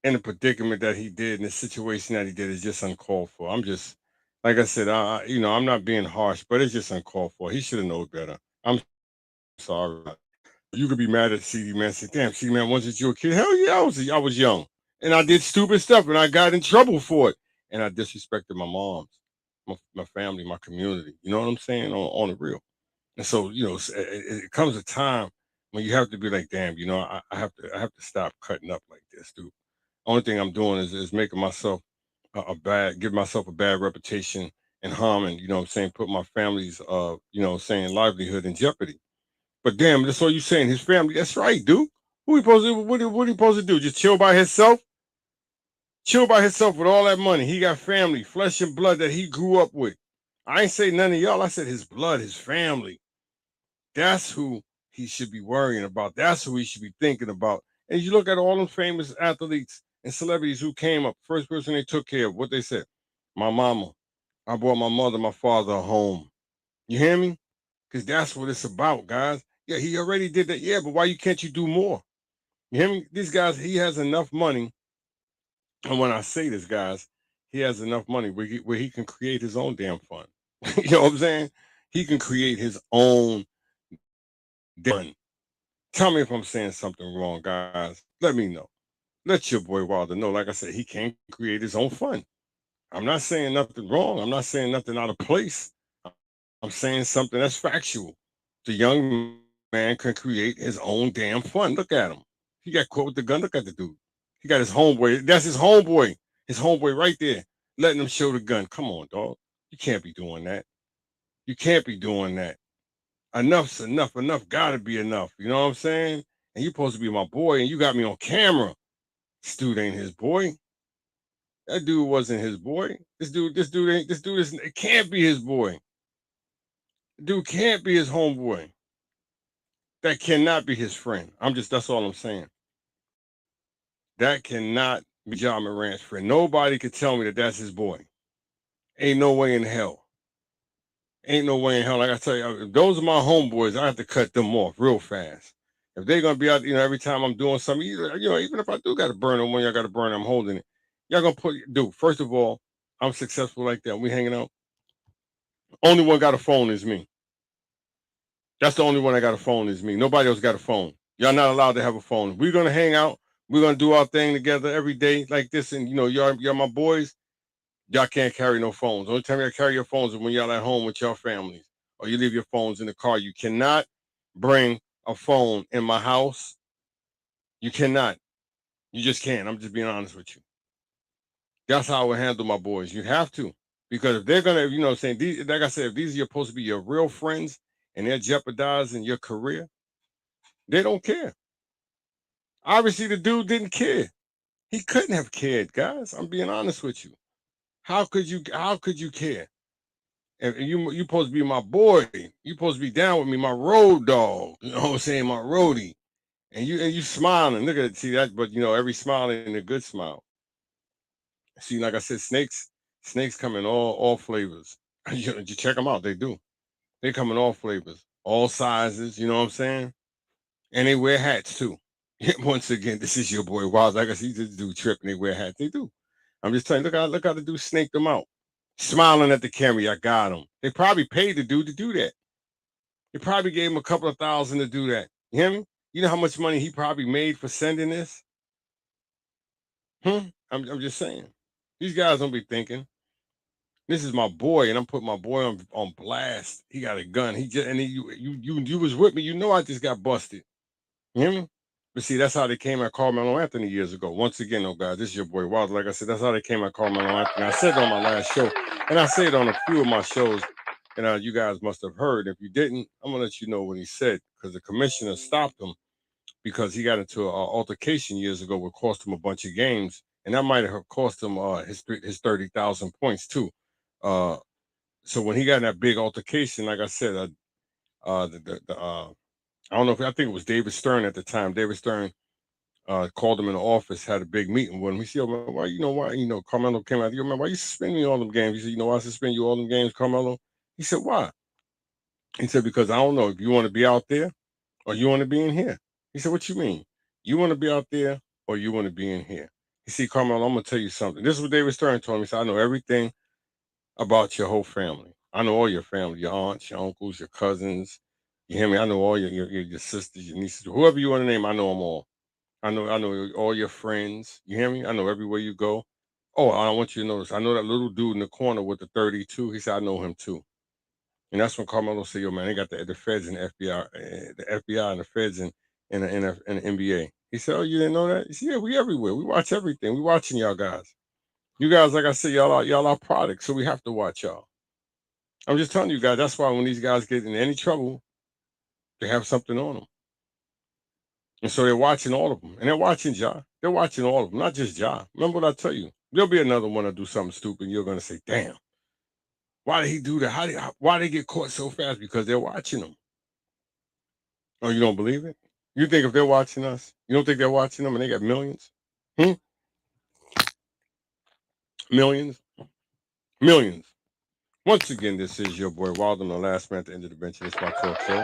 in the predicament that he did in the situation that he did is just uncalled for. like I said, I'm not being harsh, but it's just uncalled for. He should have known better. I'm sorry. You could be mad at CD Man. Say, "Damn, CD Man, wasn't you a kid?" Hell yeah, I was young, and I did stupid stuff, and I got in trouble for it, and I disrespected my moms, my family, my community. You know what I'm saying? On the real. And so, it comes a time when you have to be like, damn, I have to stop cutting up like this, dude. Only thing I'm doing is making myself give myself a bad reputation and harming, what I'm saying, put my family's, saying livelihood in jeopardy. But damn, that's all you saying. His family, that's right, dude. Who he supposed to, what he supposed to do? Just chill by himself? Chill by himself with all that money. He got family, flesh and blood that he grew up with. I ain't say none of y'all. I said his blood, his family. That's who he should be worrying about. That's who he should be thinking about. And you look at all them famous athletes and celebrities who came up, first person they took care of, what they said, my mama. I brought my mother, my father home. You hear me? Because that's what it's about, guys. Yeah, he already did that. Yeah, but why you can't you do more? You hear me? These guys, he has enough money. And when I say this, guys, he has enough money where he can create his own damn fund. You know what I'm saying? He can create his own damn. Tell me if I'm saying something wrong, guys. Let me know. Let your boy Wilder know. Like I said, he can create his own fund. I'm not saying nothing wrong. I'm not saying nothing out of place. I'm saying something that's factual. The young man can create his own damn fund. Look at him. He got caught with the gun. Look at the dude. He got his homeboy. That's his homeboy. His homeboy right there, letting him show the gun. Come on, dog. You can't be doing that. You can't be doing that. Enough's enough. Enough gotta be enough. You know what I'm saying? And you supposed to be my boy, and you got me on camera. This dude ain't his boy. That dude wasn't his boy. This dude is it can't be his boy. Dude can't be his homeboy. That cannot be his friend. That's all I'm saying. That cannot be John Morant's friend. Nobody could tell me that that's his boy. Ain't no way in hell. Ain't no way in hell. Like I tell you, if those are my homeboys, I have to cut them off real fast. If they're gonna be out, every time I'm doing something, even if I do got to burn them, when y'all got to burn, I'm holding it. Y'all gonna dude. First of all, I'm successful like that. We hanging out. Only one got a phone is me. That's the only one I got a phone is me. Nobody else got a phone. Y'all not allowed to have a phone. We're gonna hang out. We're gonna do our thing together every day like this. And y'all my boys. Y'all can't carry no phones. The only time y'all carry your phones is when y'all at home with your families, or you leave your phones in the car. You cannot bring a phone in my house. You cannot. You just can't. I'm just being honest with you. That's how I would handle my boys. You have to. Because if they're gonna, saying these, like I said, if these are supposed to be your real friends and they're jeopardizing your career, they don't care. Obviously, the dude didn't care. He couldn't have cared, guys. I'm being honest with you. How could you? How could you care? And you supposed to be my boy. You supposed to be down with me, my road dog. You know what I'm saying, my roadie. And you smiling. Look at it. See that? But every smile ain't a good smile. See, like I said, snakes come in all flavors. You check them out. They do. They come in all flavors, all sizes. You know what I'm saying? And they wear hats too. Once again, this is your boy Wild. Like I see this dude tripping. They wear hats. They do. I'm just telling you. Look how the dude snaked them out. Smiling at the camera. I got them. They probably paid the dude to do that. They probably gave him a couple of thousand to do that. You hear me? You know how much money he probably made for sending this? I'm just saying. These guys don't be thinking. This is my boy, and I'm putting my boy on blast. He got a gun. He just and he, you was with me. You know I just got busted. You hear me? But see, that's how they came at Carmelo Anthony years ago. Once again, oh guys, this is your boy Wild. Like I said, that's how they came at Carmelo Anthony. I said it on my last show, and I say it on a few of my shows, and you guys must have heard. If you didn't, I'm gonna let you know what he said because the commissioner stopped him because he got into an altercation years ago, which cost him a bunch of games, and that might have cost him his 30,000 points too. Uh, so when he got in that big altercation, like I said, I don't know if I think it was David Stern at the time. David Stern called him in the office, had a big meeting with him. He said, why, Carmelo came out. You remember why you suspend me all them games? He said, why I suspend you all them games, Carmelo? He said, why? He said, because I don't know if you want to be out there or you want to be in here. He said, what you mean? You want to be out there or you want to be in here? You see, Carmelo, I'm gonna tell you something. This is what David Stern told me. He said, I know everything about your whole family. I know all your family, your aunts, your uncles, your cousins. You hear me? I know all your sisters, your nieces, whoever you want to name. I know them all. I know all your friends. You hear me? I know everywhere you go. Oh, I want you to notice. I know that little dude in the corner with the 32. He said I know him too. And that's when Carmelo said, "Yo, man, they got the feds and the FBI, the FBI and the feds and the NBA." He said, "Oh, you didn't know that?" He said, "Yeah, we everywhere. We watch everything. We watching y'all guys. You guys, like I said, y'all are products, so we have to watch y'all." I'm just telling you guys. That's why when these guys get in any trouble, they have something on them, and so they're watching all of them, and they're watching Ja. They're watching all of them, not just Ja. Remember what I tell you? There'll be another one to do something stupid. And you're gonna say, "Damn, why did he do that? Why did they get caught so fast?" Because they're watching them. Oh, you don't believe it? You think if they're watching us, you don't think they're watching them and they got millions? Hmm? Millions? Millions. Once again, this is your boy Wilder, the last man at the end of the bench. And it's my talk show.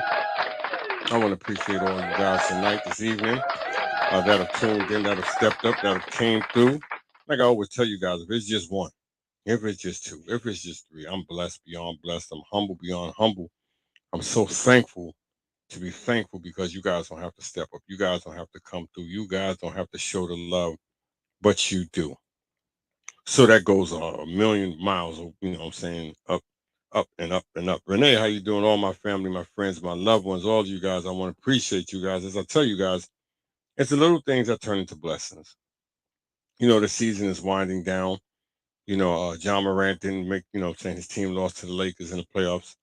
I want to appreciate all you guys tonight, this evening, that have tuned in, that have stepped up, that have came through. Like I always tell you guys, if it's just one, if it's just two, if it's just three, I'm blessed beyond blessed. I'm humble beyond humble. I'm so thankful to be thankful because you guys don't have to step up. You guys don't have to come through. You guys don't have to show the love, but you do. So that goes a million miles, you know what I'm saying, up and up and up. Renee, how you doing? All my family, my friends, my loved ones, all of you guys, I want to appreciate you guys. As I tell you guys, it's the little things that turn into blessings. You know, the season is winding down. You know, John Morant didn't make, you know, saying his team lost to the Lakers in the playoffs.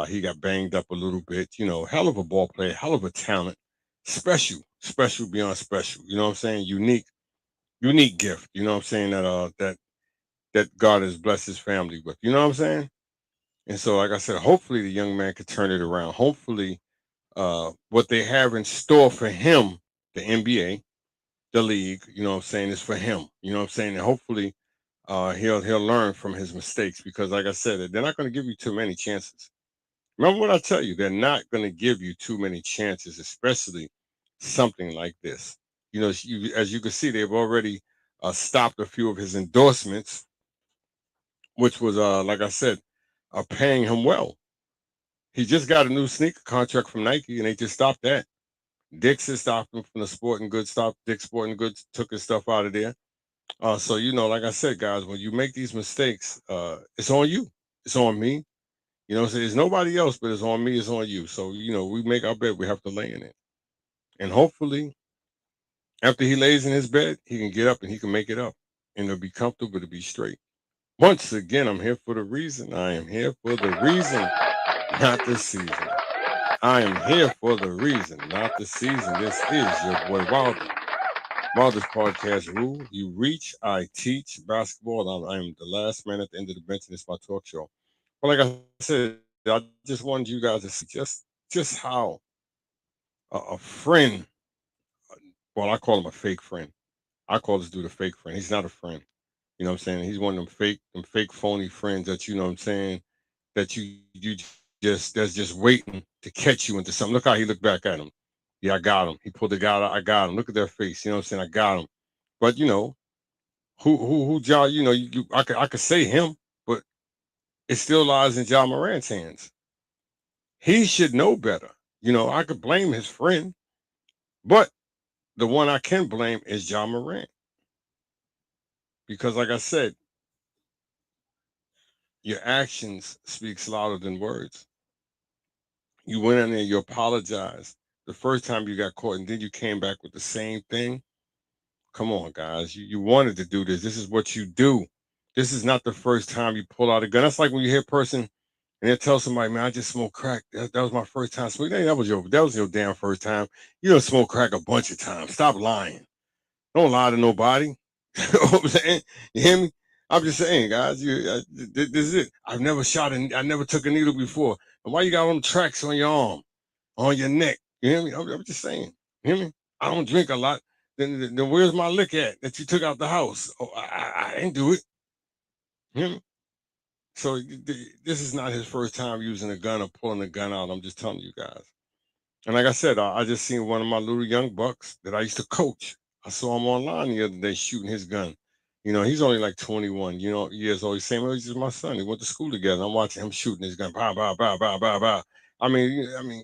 He got banged up a little bit. You know, hell of a ball player, hell of a talent, special beyond special. You know what I'm saying? Unique gift. You know what I'm saying? That God has blessed his family with. You know what I'm saying? And so, like I said, hopefully the young man could turn it around. Hopefully, what they have in store for him, the NBA, the league, you know what I'm saying, is for him. You know what I'm saying? And hopefully, he'll learn from his mistakes because, like I said, they're not going to give you too many chances. Remember what I tell you, they're not going to give you too many chances, especially something like this. You know, as you can see, they've already stopped a few of his endorsements, which was, like I said, paying him well. He just got a new sneaker contract from Nike, and they just stopped that. Dick's has stopped him from the Sporting Goods. Stopped Dick's Sporting Goods, took his stuff out of there. So you know, like I said, guys, when you make these mistakes, it's on you. It's on me. You know, so it's nobody else, but it's on me. It's on you. So you know, we make our bed, we have to lay in it, and hopefully, after he lays in his bed, he can get up and he can make it up, and it'll be comfortable to be straight. Once again, I'm here for the reason. I am here for the reason, not the season. I am here for the reason, not the season. This is your boy Wilder. Wilder's podcast rule. You reach, I teach basketball. I'm the last man at the end of the bench, and it's my talk show. But like I said, I just wanted you guys to see just how a friend, well, I call him a fake friend. I call this dude a fake friend. He's not a friend. You know what I'm saying? He's one of them fake phony friends that you know what I'm saying, that you just that's just waiting to catch you into something. Look how he looked back at him. Yeah, I got him. He pulled the guy out. I got him. Look at their face. You know what I'm saying? I got him. But you know, Ja, you know, I could say him, but it still lies in John Morant's hands. He should know better. You know, I could blame his friend, but the one I can blame is John Morant. Because like I said, your actions speaks louder than words. You went in there, you apologized the first time you got caught, and then you came back with the same thing. Come on, guys. You wanted to do this. This is what you do. This is not the first time you pull out a gun. That's like when you hear a person and they tell somebody, man, I just smoked crack. That was my first time smoking. That was your damn first time. You don't smoke crack a bunch of times. Stop lying. Don't lie to nobody. You know what I'm saying? You hear me? I'm just saying, guys. This is it. I never took a needle before. And why you got them tracks on your arm, on your neck? You hear me? I'm just saying. You hear me? I don't drink a lot. Then where's my lick at that you took out the house? Oh, I didn't do it. You hear me? So this is not his first time using a gun or pulling a gun out. I'm just telling you guys. And like I said, I just seen one of my little young bucks that I used to coach. I saw him online the other day shooting his gun. He's only like 21, years old. He's same age as my son. He went to school together. I'm watching him shooting his gun. Bah, bah, bah, bah, bah, bah. I mean,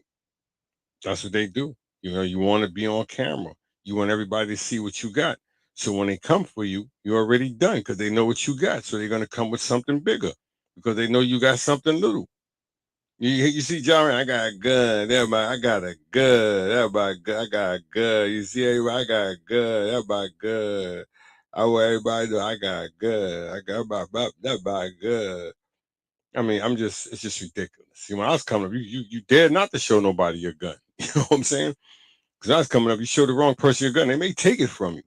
that's what they do. You want to be on camera. You want everybody to see what you got. So when they come for you, you're already done because they know what you got. So they're gonna come with something bigger because they know you got something little. You see, John, I got a gun. Everybody, I got a gun. Everybody, I got a gun. You see, everybody, I got a gun. Everybody, good. I want everybody to know I got a gun. I got everybody good. It's just ridiculous. See, when I was coming up, you dared not to show nobody your gun. You know what I'm saying? Because I was coming up, you show the wrong person your gun, they may take it from you.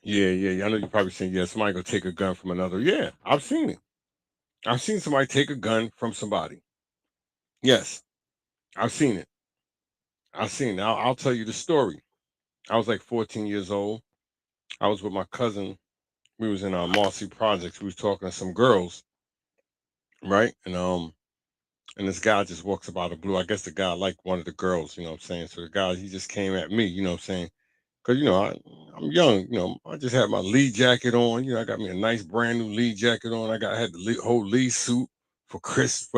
Yeah. I know you're probably saying, yeah, somebody gonna take a gun from another. Yeah, I've seen it. I've seen somebody take a gun from somebody. Yes, I've seen it. I've seen it. I'll tell you the story. I was like 14 years old. I was with my cousin. We was in our Marcy projects. We was talking to some girls, right? And this guy just walks up out of the blue. I guess the guy liked one of the girls, you know what I'm saying? So the guy, he just came at me, you know what I'm saying? Because, I'm young, I just had my Lee jacket on. I got me a nice brand new Lee jacket on. I had the whole Lee suit for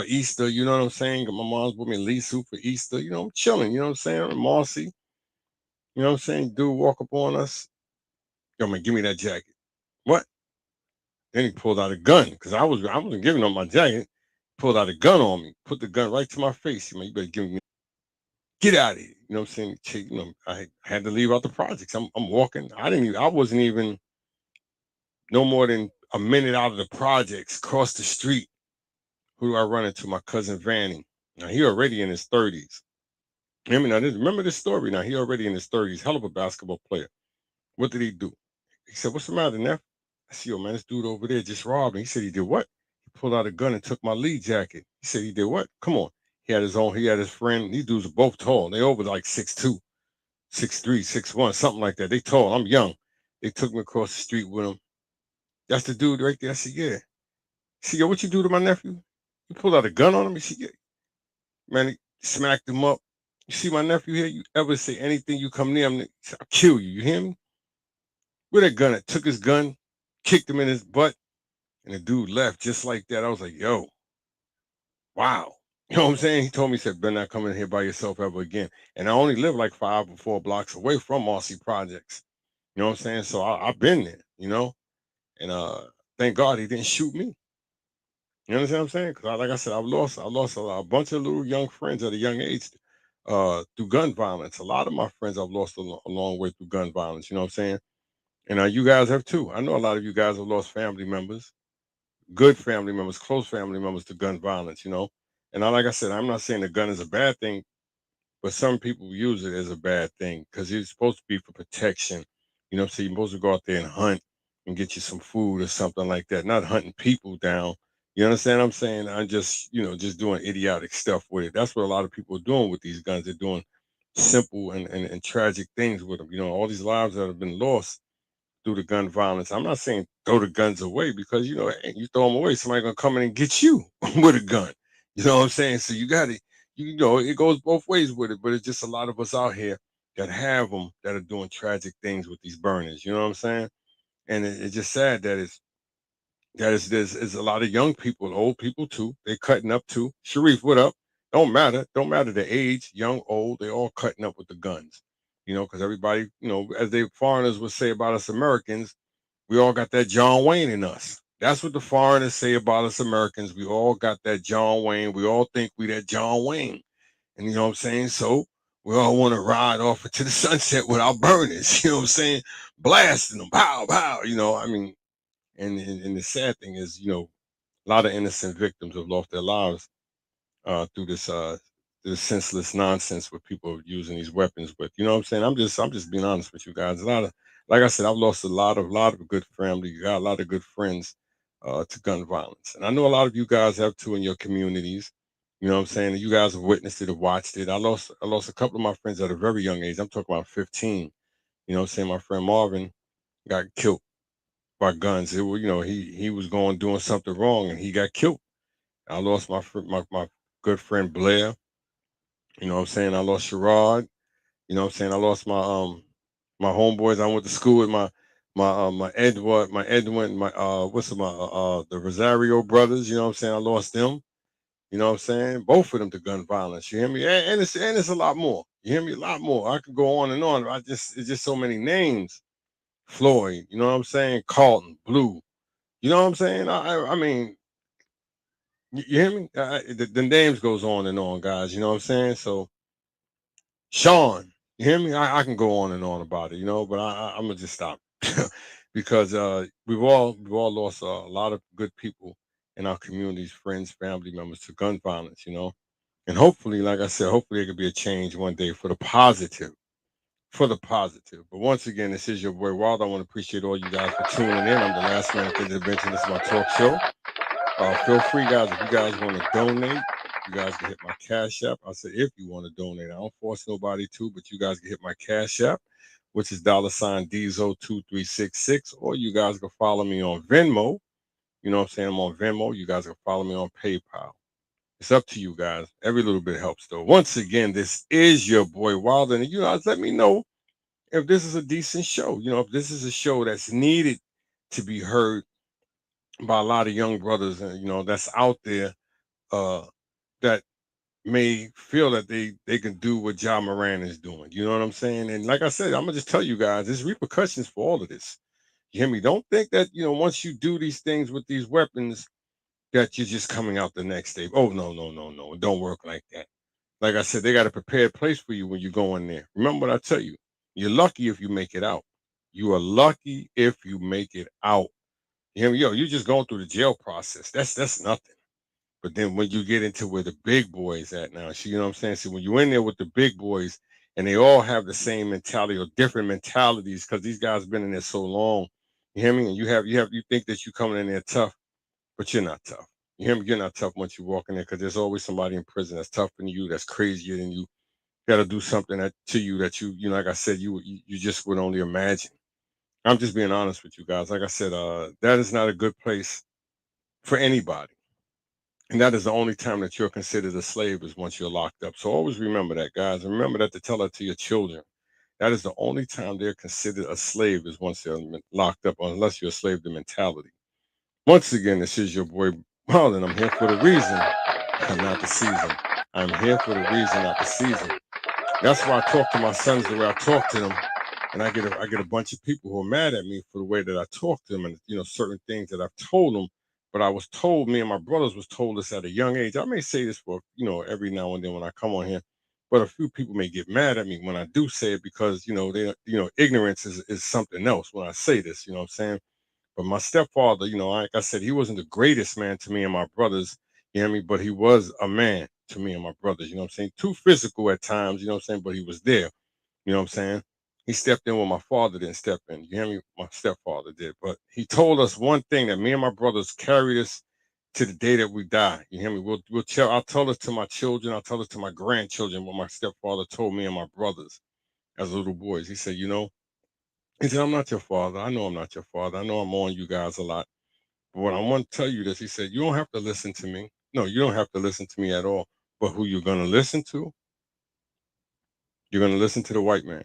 Easter, you know what I'm saying? My mom's bought me a Lee suit for Easter. I'm chilling, you know what I'm saying? I'm Marcy, you know what I'm saying? Dude walk up on us. Yo, man, give me that jacket. What? Then he pulled out a gun because I wasn't giving him my jacket. Pulled out a gun on me, put the gun right to my face. Man, you better give me, get out of here. You know what I'm saying? I had to leave out the projects. I'm walking. I wasn't even no more than a minute out of the projects, across the street. Who do I run into? My cousin Vanny. Now he already in his 30s. Remember this story. Now he already in his 30s. Hell of a basketball player. What did he do? He said, "What's the matter, Neff?" I said, "Yo, man, this dude over there just robbed me." He said, "He did what?" He pulled out a gun and took my lead jacket. He said, "He did what?" Come on. He had his own. He had his friend. These dudes are both tall. They over like 6'2", 6'3", 6'1", something like that. They tall. I'm young. They took me across the street with them. That's the dude right there. I said, "Yeah." He said, "Yo, what you do to my nephew?" You pulled out a gun on him. He said, "Yeah." Man, he smacked him up. You see my nephew here? You ever say anything you come near him, he said, I'll kill you. You hear me? With that gun, I took his gun, kicked him in his butt, and the dude left just like that. I was like, yo, wow. You know what I'm saying? He told me, he said, better not come in here by yourself ever again. And I only live like 5 or 4 blocks away from Marcy Projects. You know what I'm saying? So I've been there, and thank God he didn't shoot me. You understand what I'm saying? Because like I said, I lost a bunch of little young friends at a young age through gun violence. A lot of my friends I've lost a long way through gun violence. You know what I'm saying? And you guys have too. I know a lot of you guys have lost family members, good family members, close family members to gun violence. And like I said, I'm not saying the gun is a bad thing, but some people use it as a bad thing because it's supposed to be for protection. So you're supposed to go out there and hunt and get you some food or something like that, not hunting people down. You understand what I'm saying? I'm just doing idiotic stuff with it. That's what a lot of people are doing with these guns. They're doing simple and tragic things with them. All these lives that have been lost through the gun violence. I'm not saying throw the guns away because hey, you throw them away, somebody gonna come in and get you with a gun. You know what I'm saying? So you got to, it goes both ways with it. But it's just a lot of us out here that have them that are doing tragic things with these burners. You know what I'm saying? And it's just sad that there's a lot of young people, old people too. They cutting up too. Sharif, what up? Don't matter the age, young, old. They all cutting up with the guns. Because everybody, as they foreigners would say about us Americans, we all got that John Wayne in us. That's what the foreigners say about us Americans. We all got that John Wayne. We all think we that John Wayne. And you know what I'm saying? So we all want to ride off into the sunset with our burners. You know what I'm saying? Blasting them. Pow, pow. And the sad thing is, a lot of innocent victims have lost their lives through this senseless nonsense with people using these weapons with. You know what I'm saying? I'm just being honest with you guys. A lot of, like I said, I've lost a lot of good family. You got a lot of good friends to gun violence, and I know a lot of you guys have too in your communities. You know what I'm saying? You guys have witnessed it or watched it. I lost a couple of my friends at a very young age. I'm talking about 15. You know what I'm saying? My friend Marvin got killed by guns. He was going doing something wrong and he got killed. I lost my good friend Blair. You know what I'm saying? I lost Sherrod. You know what I'm saying? I lost My homeboys I went to school with, my Edwin, my what's my the Rosario brothers, you know what I'm saying? I lost them. You know what I'm saying? Both of them to gun violence. You hear me? And it's a lot more. You hear me? A lot more. I could go on and on. It's just so many names. Floyd, you know what I'm saying? Carlton, Blue. You know what I'm saying? I mean, you hear me? The names goes on and on, guys. You know what I'm saying? So Sean, you hear me? I can go on and on about it, you know, but I'm gonna just stop because we've all lost a lot of good people in our communities, friends, family members to gun violence, you know. And hopefully, like I said, hopefully it could be a change one day for the positive. For the positive. But once again, this is your boy Wild. I want to appreciate all you guys for tuning in. I'm the last man at the intervention. This is my talk show. Feel free, guys, if you guys want to donate, you guys can hit my Cash App. I said if you want to donate. I don't force nobody to, but you guys can hit my Cash App, which is $Diesel2366, or you guys can follow me on Venmo. You know what I'm saying? I'm on Venmo. You guys can follow me on PayPal. It's up to you guys. Every little bit helps, though. Once again, this is your boy Wilder, and you guys let me know if this is a decent show. You know, if this is a show that's needed to be heard by a lot of young brothers, and that's out there uh, that may feel that they can do what Ja Moran is doing. You know what I'm saying? And like I said, I'm gonna just tell you guys, there's repercussions for all of this. You hear me? Don't think that once you do these things with these weapons that you're just coming out the next day. Oh no, no, no, no! It don't work like that. Like I said, they got a prepared place for you when you go in there. Remember what I tell you. You're lucky if you make it out. You are lucky if you make it out. You hear me? Yo, you're just going through the jail process. That's nothing. But then when you get into where the big boys at now, you know what I'm saying? See, when you're in there with the big boys and they all have the same mentality or different mentalities because these guys been in there so long. You hear me? And you think that you coming in there tough, but you're not tough. You hear me? You're not tough once you walk in there because there's always somebody in prison that's tougher than you, that's crazier than you, got to do something to you that like I said, you just would only imagine. I'm just being honest with you guys. Like I said, that is not a good place for anybody. And that is the only time that you're considered a slave is once you're locked up. So always remember that, guys. And remember that to tell that to your children. That is the only time they're considered a slave is once they're locked up, unless you're a slave to mentality. Once again, this is your boy Marlon. I'm here for the reason, not the season. I'm here for the reason, not the season. That's why I talk to my sons the way I talk to them, and I get a bunch of people who are mad at me for the way that I talk to them, and certain things that I've told them. But I was told, me and my brothers was told this at a young age. I may say this for every now and then when I come on here, but a few people may get mad at me when I do say it because they ignorance is something else when I say this. You know what I'm saying? But my stepfather, like I said, he wasn't the greatest man to me and my brothers, you know what I mean? But he was a man to me and my brothers, you know what I'm saying? Too physical at times, you know what I'm saying? But he was there, you know what I'm saying? He stepped in when my father didn't step in. You hear me? My stepfather did. But he told us one thing that me and my brothers carried us to the day that we die. You hear me? I'll tell this to my children, I'll tell this to my grandchildren what my stepfather told me and my brothers as little boys. He said, he said, I'm not your father. I know I'm not your father. I know I'm on you guys a lot. But what I want to tell you this, he said, you don't have to listen to me. No, you don't have to listen to me at all. But who you're going to listen to, you're going to listen to the white man.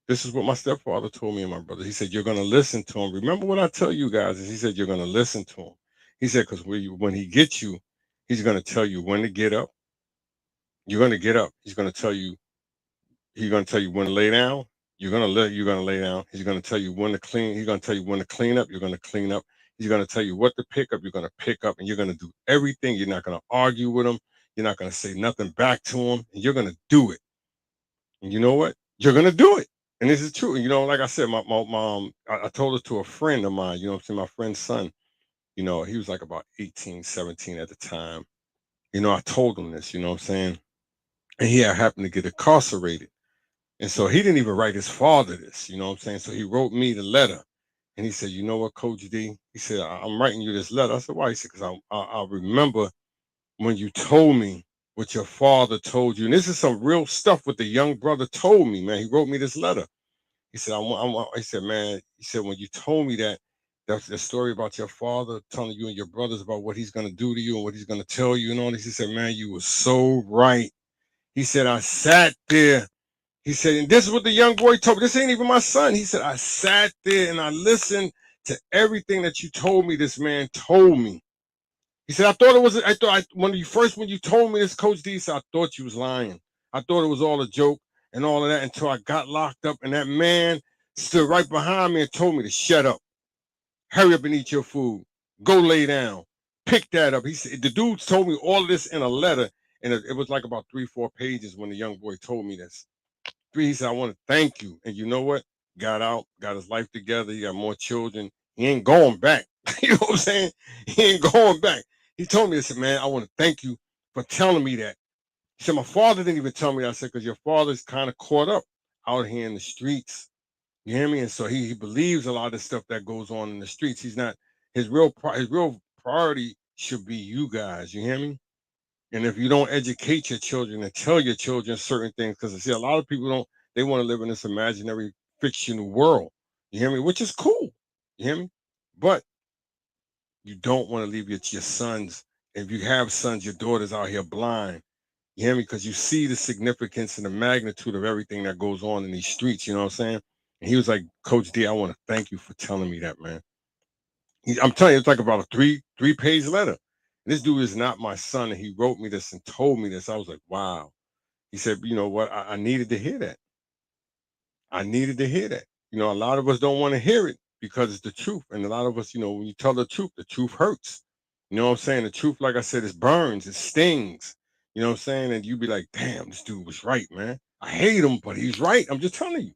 This is what my stepfather told me and my brother. He said, you're going to listen to him. Remember what I tell you guys is he said, you're going to listen to him. He said, because when he gets you, he's going to tell you when to get up. You're going to get up. He's going to tell you when to lay down. You're gonna lay down. He's gonna tell you when to clean. He's gonna tell you when to clean up. You're gonna clean up. He's gonna tell you what to pick up. You're gonna pick up, and you're gonna do everything. You're not gonna argue with him. You're not gonna say nothing back to him, and you're gonna do it. And you know what? You're gonna do it. And this is true. Like I said, my mom. I told it to a friend of mine. You know what I'm saying? My friend's son. He was like about 18, 17 at the time. I told him this. You know what I'm saying? And he happened to get incarcerated. And so he didn't even write his father this, you know what I'm saying? So he wrote me the letter. And he said, you know what, Coach D? He said, I'm writing you this letter. I said, why? He said, because I remember when you told me what your father told you. And this is some real stuff what the young brother told me, man. He wrote me this letter. He said, he said, man, he said, when you told me that's the story about your father telling you and your brothers about what he's going to do to you and what he's going to tell you and all this. He said, man, you were so right. He said, I sat there He said, and this is what the young boy told me. This ain't even my son. He said, I sat there and I listened to everything that you told me. This man told me. He said, I thought it was, when you told me this, Coach D said, I thought you was lying. I thought it was all a joke and all of that until I got locked up. And that man stood right behind me and told me to shut up, hurry up and eat your food, go lay down, pick that up. He said, the dude told me all of this in a letter. And it was like about 3-4 pages when the young boy told me this. He said, I want to thank you. And you know what? Got out, got his life together. He got more children. He ain't going back. You know what I'm saying? He ain't going back. He told me, he said, man, I want to thank you for telling me that. He said, my father didn't even tell me that. I said, because your father's kind of caught up out here in the streets. You hear me? And so he believes a lot of stuff that goes on in the streets. He's not, his real priority should be you guys. You hear me? And if you don't educate your children and tell your children certain things, because I see a lot of people they want to live in this imaginary fictional world. You hear me? Which is cool. You hear me? But you don't want to leave your sons. If you have sons, your daughters out here blind. You hear me? Because you see the significance and the magnitude of everything that goes on in these streets. You know what I'm saying? And he was like, Coach D, I want to thank you for telling me that, man. I'm telling you, it's like about a three-page letter. This dude is not my son, and he wrote me this and told me this. I was like, wow. He said, you know what? I needed to hear that. I needed to hear that. You know, a lot of us don't want to hear it because it's the truth. And a lot of us, you know, when you tell the truth hurts. You know what I'm saying? The truth, like I said, it burns, it stings. You know what I'm saying? And you be like, damn, this dude was right, man. I hate him, but he's right. I'm just telling you.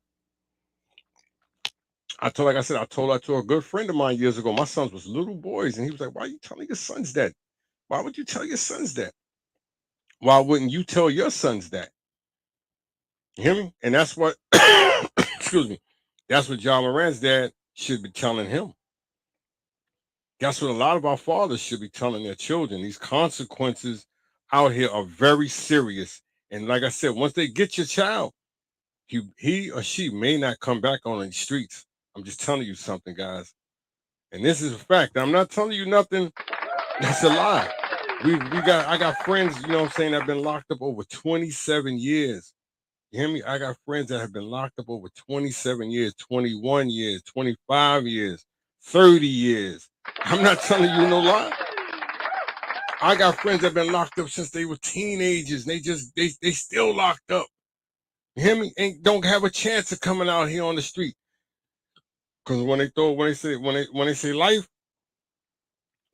I told that to a good friend of mine years ago. My sons was little boys, and he was like, why are you telling your sons that? Why would you tell your sons that? Why wouldn't you tell your sons that? You hear me? And that's what, excuse me, that's what John Morant's dad should be telling him. That's what a lot of our fathers should be telling their children. These consequences out here are very serious. And like I said, once they get your child, he or she may not come back on the streets. I'm just telling you something, guys. And this is a fact. I'm not telling you nothing that's a lie. I got friends, you know what I'm saying, that have been locked up over 27 years. You hear me? I got friends that have been locked up over 27 years, 21 years, 25 years, 30 years. I'm not telling you no lie. I got friends that have been locked up since they were teenagers. And they still locked up. You hear me? Ain't don't have a chance of coming out here on the street. Because when they say life,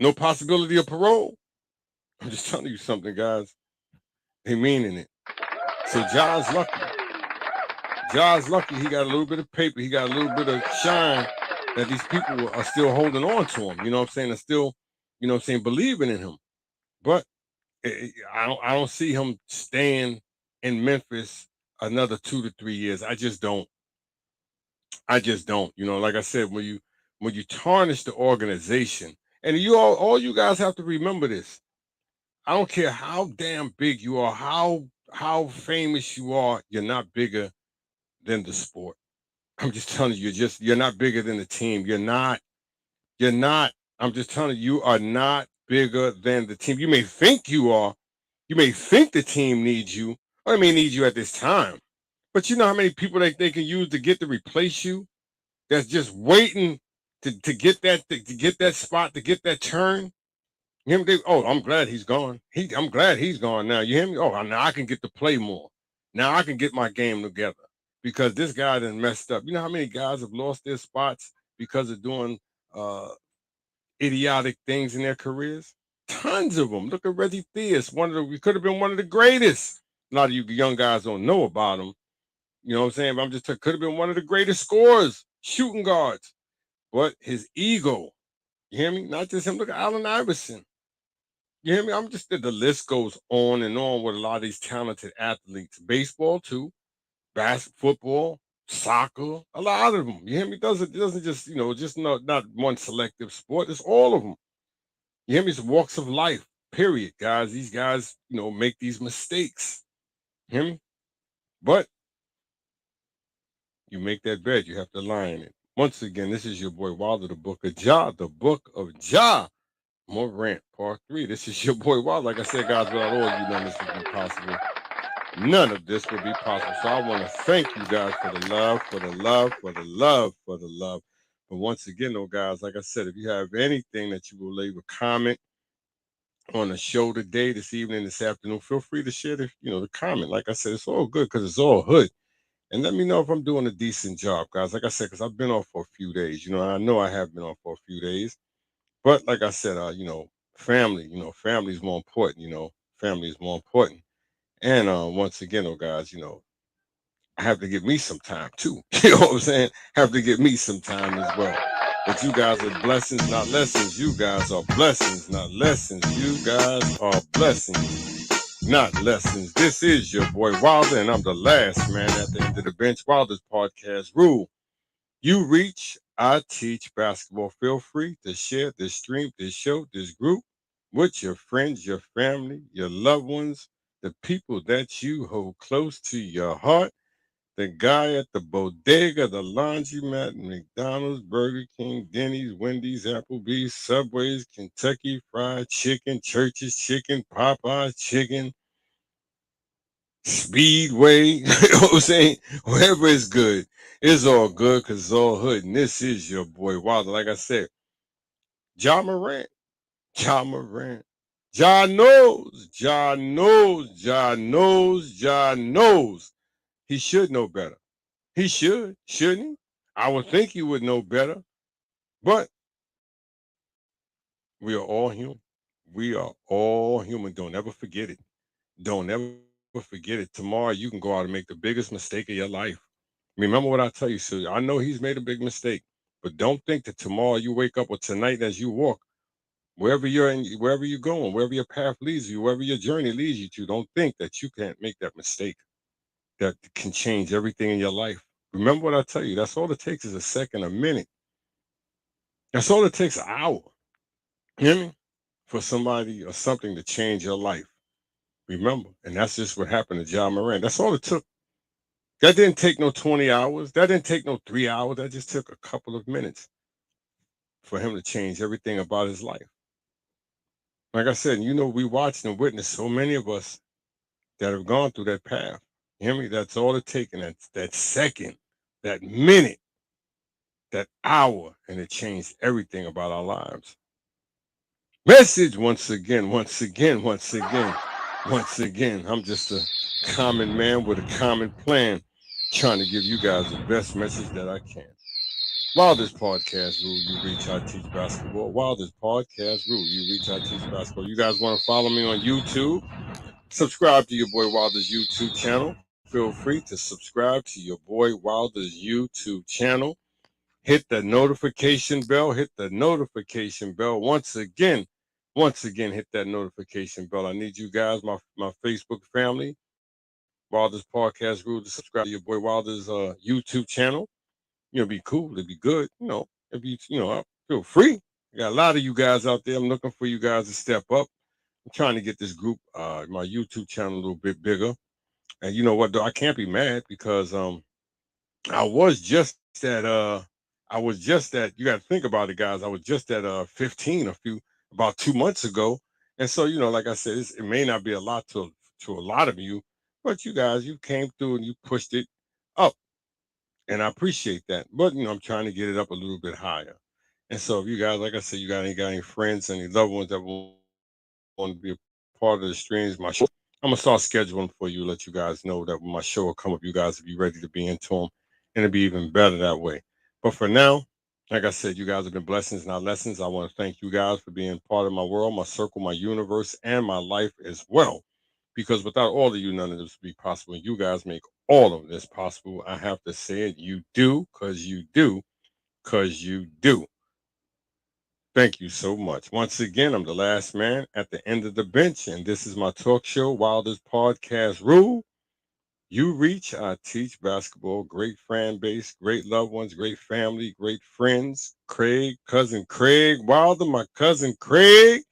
no possibility of parole. I'm just telling you something, guys. They meaning it. So John's lucky. John's lucky he got a little bit of paper. He got a little bit of shine that these people are still holding on to him. You know what I'm saying? They're still, you know what I'm saying, believing in him. But I don't see him staying in Memphis another 2 to 3 years. I just don't. I just don't. You know, like I said, when you tarnish the organization, and all you guys have to remember this. I don't care how damn big you are, how famous you are, you're not bigger than the sport. I'm just telling you, you're not bigger than the team. You're not. You're not. I'm just telling you, you are not bigger than the team. You may think you are. You may think the team needs you, or they may need you at this time. But you know how many people they can use to get to replace you? That's just waiting to get that spot, to get that turn. You hear me? Oh, I'm glad he's gone. I'm glad he's gone now. You hear me? Oh, now I can get to play more. Now I can get my game together because this guy done messed up. You know how many guys have lost their spots because of doing idiotic things in their careers? Tons of them. Look at Reggie Theus. We could have been one of the greatest. A lot of you young guys don't know about him. You know what I'm saying? But I'm just could have been one of the greatest scorers, shooting guards. But his ego, you hear me? Not just him. Look at Allen Iverson. You hear me? I'm just the list goes on and on with a lot of these talented athletes. Baseball too, football, soccer, a lot of them. You hear me? It doesn't just, just not one selective sport. It's all of them. You hear me? It's walks of life. Period, guys. These guys, make these mistakes. You hear me? But you make that bed, you have to lie in it. Once again, this is your boy Wilder, the book of Jah. Morant, part 3. This is your boy Wilder. Like I said, guys, without all you, none of this would be possible. none of this would be possible. So I want to thank you guys for the love, for the love, for the love, for the love. But once again, though, guys, like I said, if you have anything that you will leave a comment on the show today, this evening, this afternoon, feel free to share the comment. Like I said, it's all good because it's all hood. And let me know if I'm doing a decent job, guys. Like I said, because I've been off for a few days. I know I have been off for a few days. But like I said, family, family is more important. Family is more important. And once again, oh guys, I have to give me some time too. You know what I'm saying? Have to give me some time as well. But you guys are blessings, not lessons. You guys are blessings, not lessons. You guys are blessings, not lessons. This is your boy Wilder, and I'm the last man at the end of the bench. Wilder's podcast rule. You reach, I teach basketball. Feel free to share this stream, this show, this group with your friends, your family, your loved ones, the people that you hold close to your heart. The guy at the bodega, the laundromat, McDonald's, Burger King, Denny's, Wendy's, Applebee's, Subway's, Kentucky Fried Chicken, Church's Chicken, Popeye's Chicken, Speedway, you know what I'm saying? Whatever is good, it's all good because it's all hood. And this is your boy Wilder. Like I said, John Morant, John Morant. John knows, John knows, John knows, John knows. He should know better. He should, shouldn't he? I would think he would know better. But we are all human. We are all human. Don't ever forget it. Don't ever forget it. Tomorrow you can go out and make the biggest mistake of your life. Remember what I tell you, sir. I know he's made a big mistake, but don't think that tomorrow you wake up or tonight as you walk, wherever you're going, wherever your path leads you, wherever your journey leads you to, don't think that you can't make that mistake that can change everything in your life. Remember what I tell you. That's all it takes is a second, a minute. That's all it takes an hour. You hear me? For somebody or something to change your life. Remember. And that's just what happened to John Moran. That's all it took. That didn't take no 20 hours. That didn't take no 3 hours. That just took a couple of minutes for him to change everything about his life. Like I said, we watched and witnessed so many of us that have gone through that path. You hear me? That's all it takes. And that second, that minute, that hour, and it changed everything about our lives. Message once again, once again, once again, once again. I'm just a common man with a common plan, trying to give you guys the best message that I can. While this podcast rule, you reach I teach basketball. While this podcast rule, you reach I teach basketball. You guys want to follow me on YouTube? Subscribe to your boy Wilder's YouTube channel. Feel free to subscribe to your boy Wilder's YouTube channel. Hit the notification bell. Hit the notification bell. Once again, hit that notification bell. I need you guys, my Facebook family, Wilder's Podcast Group, to subscribe to your boy Wilder's YouTube channel. It'd be cool. It'd be good. If feel free. I got a lot of you guys out there. I'm looking for you guys to step up. I'm trying to get this group, my YouTube channel, a little bit bigger. And you know what? Though I can't be mad because I was just at you got to think about it, guys. I was just at 15 about 2 months ago, and so like I said, it may not be a lot to a lot of you, but you guys, you came through and you pushed it up, and I appreciate that. But I'm trying to get it up a little bit higher. And so if you guys, like I said, you got any friends, any loved ones that want to be a part of the streams, my show, I'm gonna start scheduling for you, let you guys know that when my show will come up, you guys will be ready to be into them, and it'll be even better that way. But for now, like I said, you guys have been blessings, not lessons. I want to thank you guys for being part of my world, my circle, my universe, and my life as well. Because without all of you, none of this would be possible. You guys make all of this possible. I have to say it. You do, because you do, because you do. Thank you so much. Once again, I'm the last man at the end of the bench, and this is my talk show, Wilder's Podcast Rule. You reach, I teach basketball. Great fan base, great loved ones, great family, great friends. Craig, cousin Craig Wilder, my cousin Craig.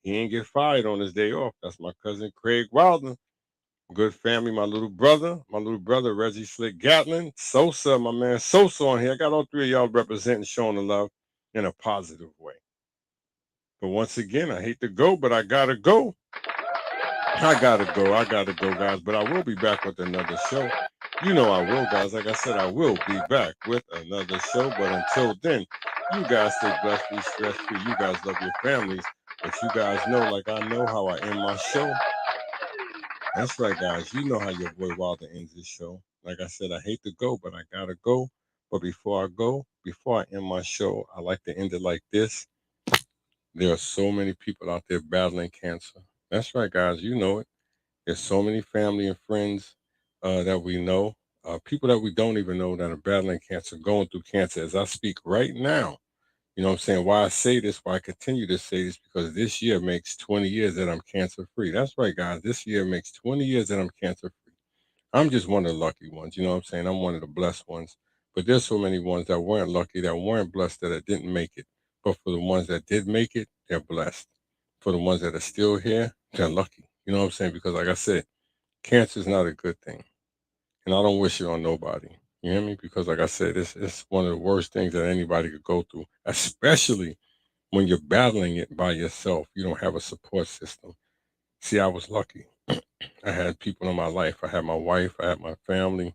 He ain't get fired on his day off. That's my cousin Craig Wilder. Good family, my little brother Reggie Slick Gatlin, Sosa, my man Sosa on here. I got all three of y'all representing, showing the love in a positive way. But once again, I hate to go, but I gotta go. I gotta go, guys. But I will be back with another show. You know I will, guys. Like I said, I will be back with another show. But until then, you guys stay blessed, be stress free. You guys love your families. But you guys know, like I know how I end my show. That's right, guys. You know how your boy Wilder ends this show. Like I said, I hate to go, but I gotta go. But before I go, before I end my show, I like to end it like this. There are so many people out there battling cancer. That's right, guys. You know it. There's so many family and friends that we know, people that we don't even know that are battling cancer, going through cancer as I speak right now. You know what I'm saying? Why I say this, why I continue to say this, because this year makes 20 years that I'm cancer free. That's right, guys. This year makes 20 years that I'm cancer free. I'm just one of the lucky ones. You know what I'm saying? I'm one of the blessed ones. But there's so many ones that weren't lucky, that weren't blessed, that didn't make it. But for the ones that did make it, they're blessed. For the ones that are still here, they're lucky. You know what I'm saying? Because like I said, cancer is not a good thing. And I don't wish it on nobody. You hear me? Because like I said, it's one of the worst things that anybody could go through, especially when you're battling it by yourself. You don't have a support system. See, I was lucky. I had people in my life. I had my wife, I had my family,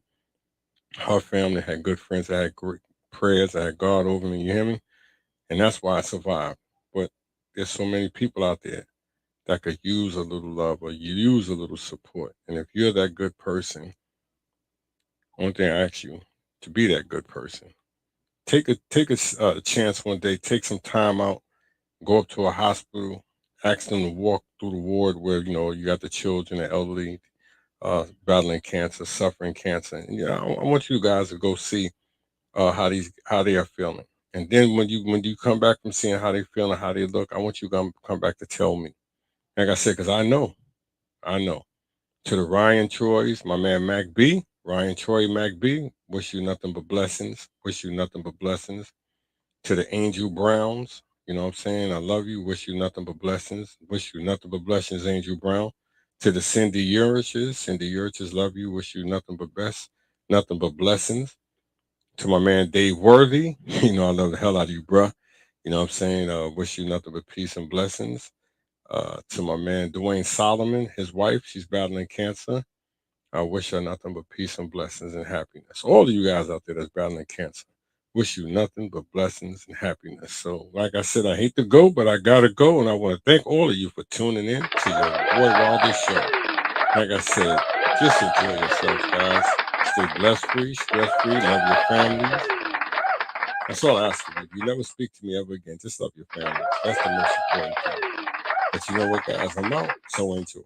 her family, had good friends, I had great prayers, I had God over me, you hear me? And that's why I survived. But there's so many people out there that could use a little love or use a little support. And if you're that good person, one thing I ask you to be that good person. Take a chance one day. Take some time out. Go up to a hospital. Ask them to walk through the ward where you got the children, the elderly, battling cancer, suffering cancer. And, I want you guys to go see how they are feeling. And then when you come back from seeing how they feel and how they look, I want you to come back to tell me. Like I said, because I know. To the Ryan Troys, my man Mac B, Ryan Troy Mac B, wish you nothing but blessings. Wish you nothing but blessings. To the Angel Browns, you know what I'm saying? I love you. Wish you nothing but blessings. Wish you nothing but blessings, Angel Brown. To the Cindy Urches, love you. Wish you nothing but best, nothing but blessings. To my man Dave Worthy, I love the hell out of you, bruh. You know what I'm saying? Wish you nothing but peace and blessings. To my man Dwayne Solomon, his wife, she's battling cancer. I wish her nothing but peace and blessings and happiness. All of you guys out there that's battling cancer, wish you nothing but blessings and happiness. So, like I said, I hate to go, but I gotta go, and I want to thank all of you for tuning in to your Boy Wilder show. Like I said, just enjoy yourselves, guys. Stay blessed free, stress free, love your families. That's all I ask of you. If you never speak to me ever again, just love your families. That's the most important thing. But you know what, guys? I'm out. So enjoy.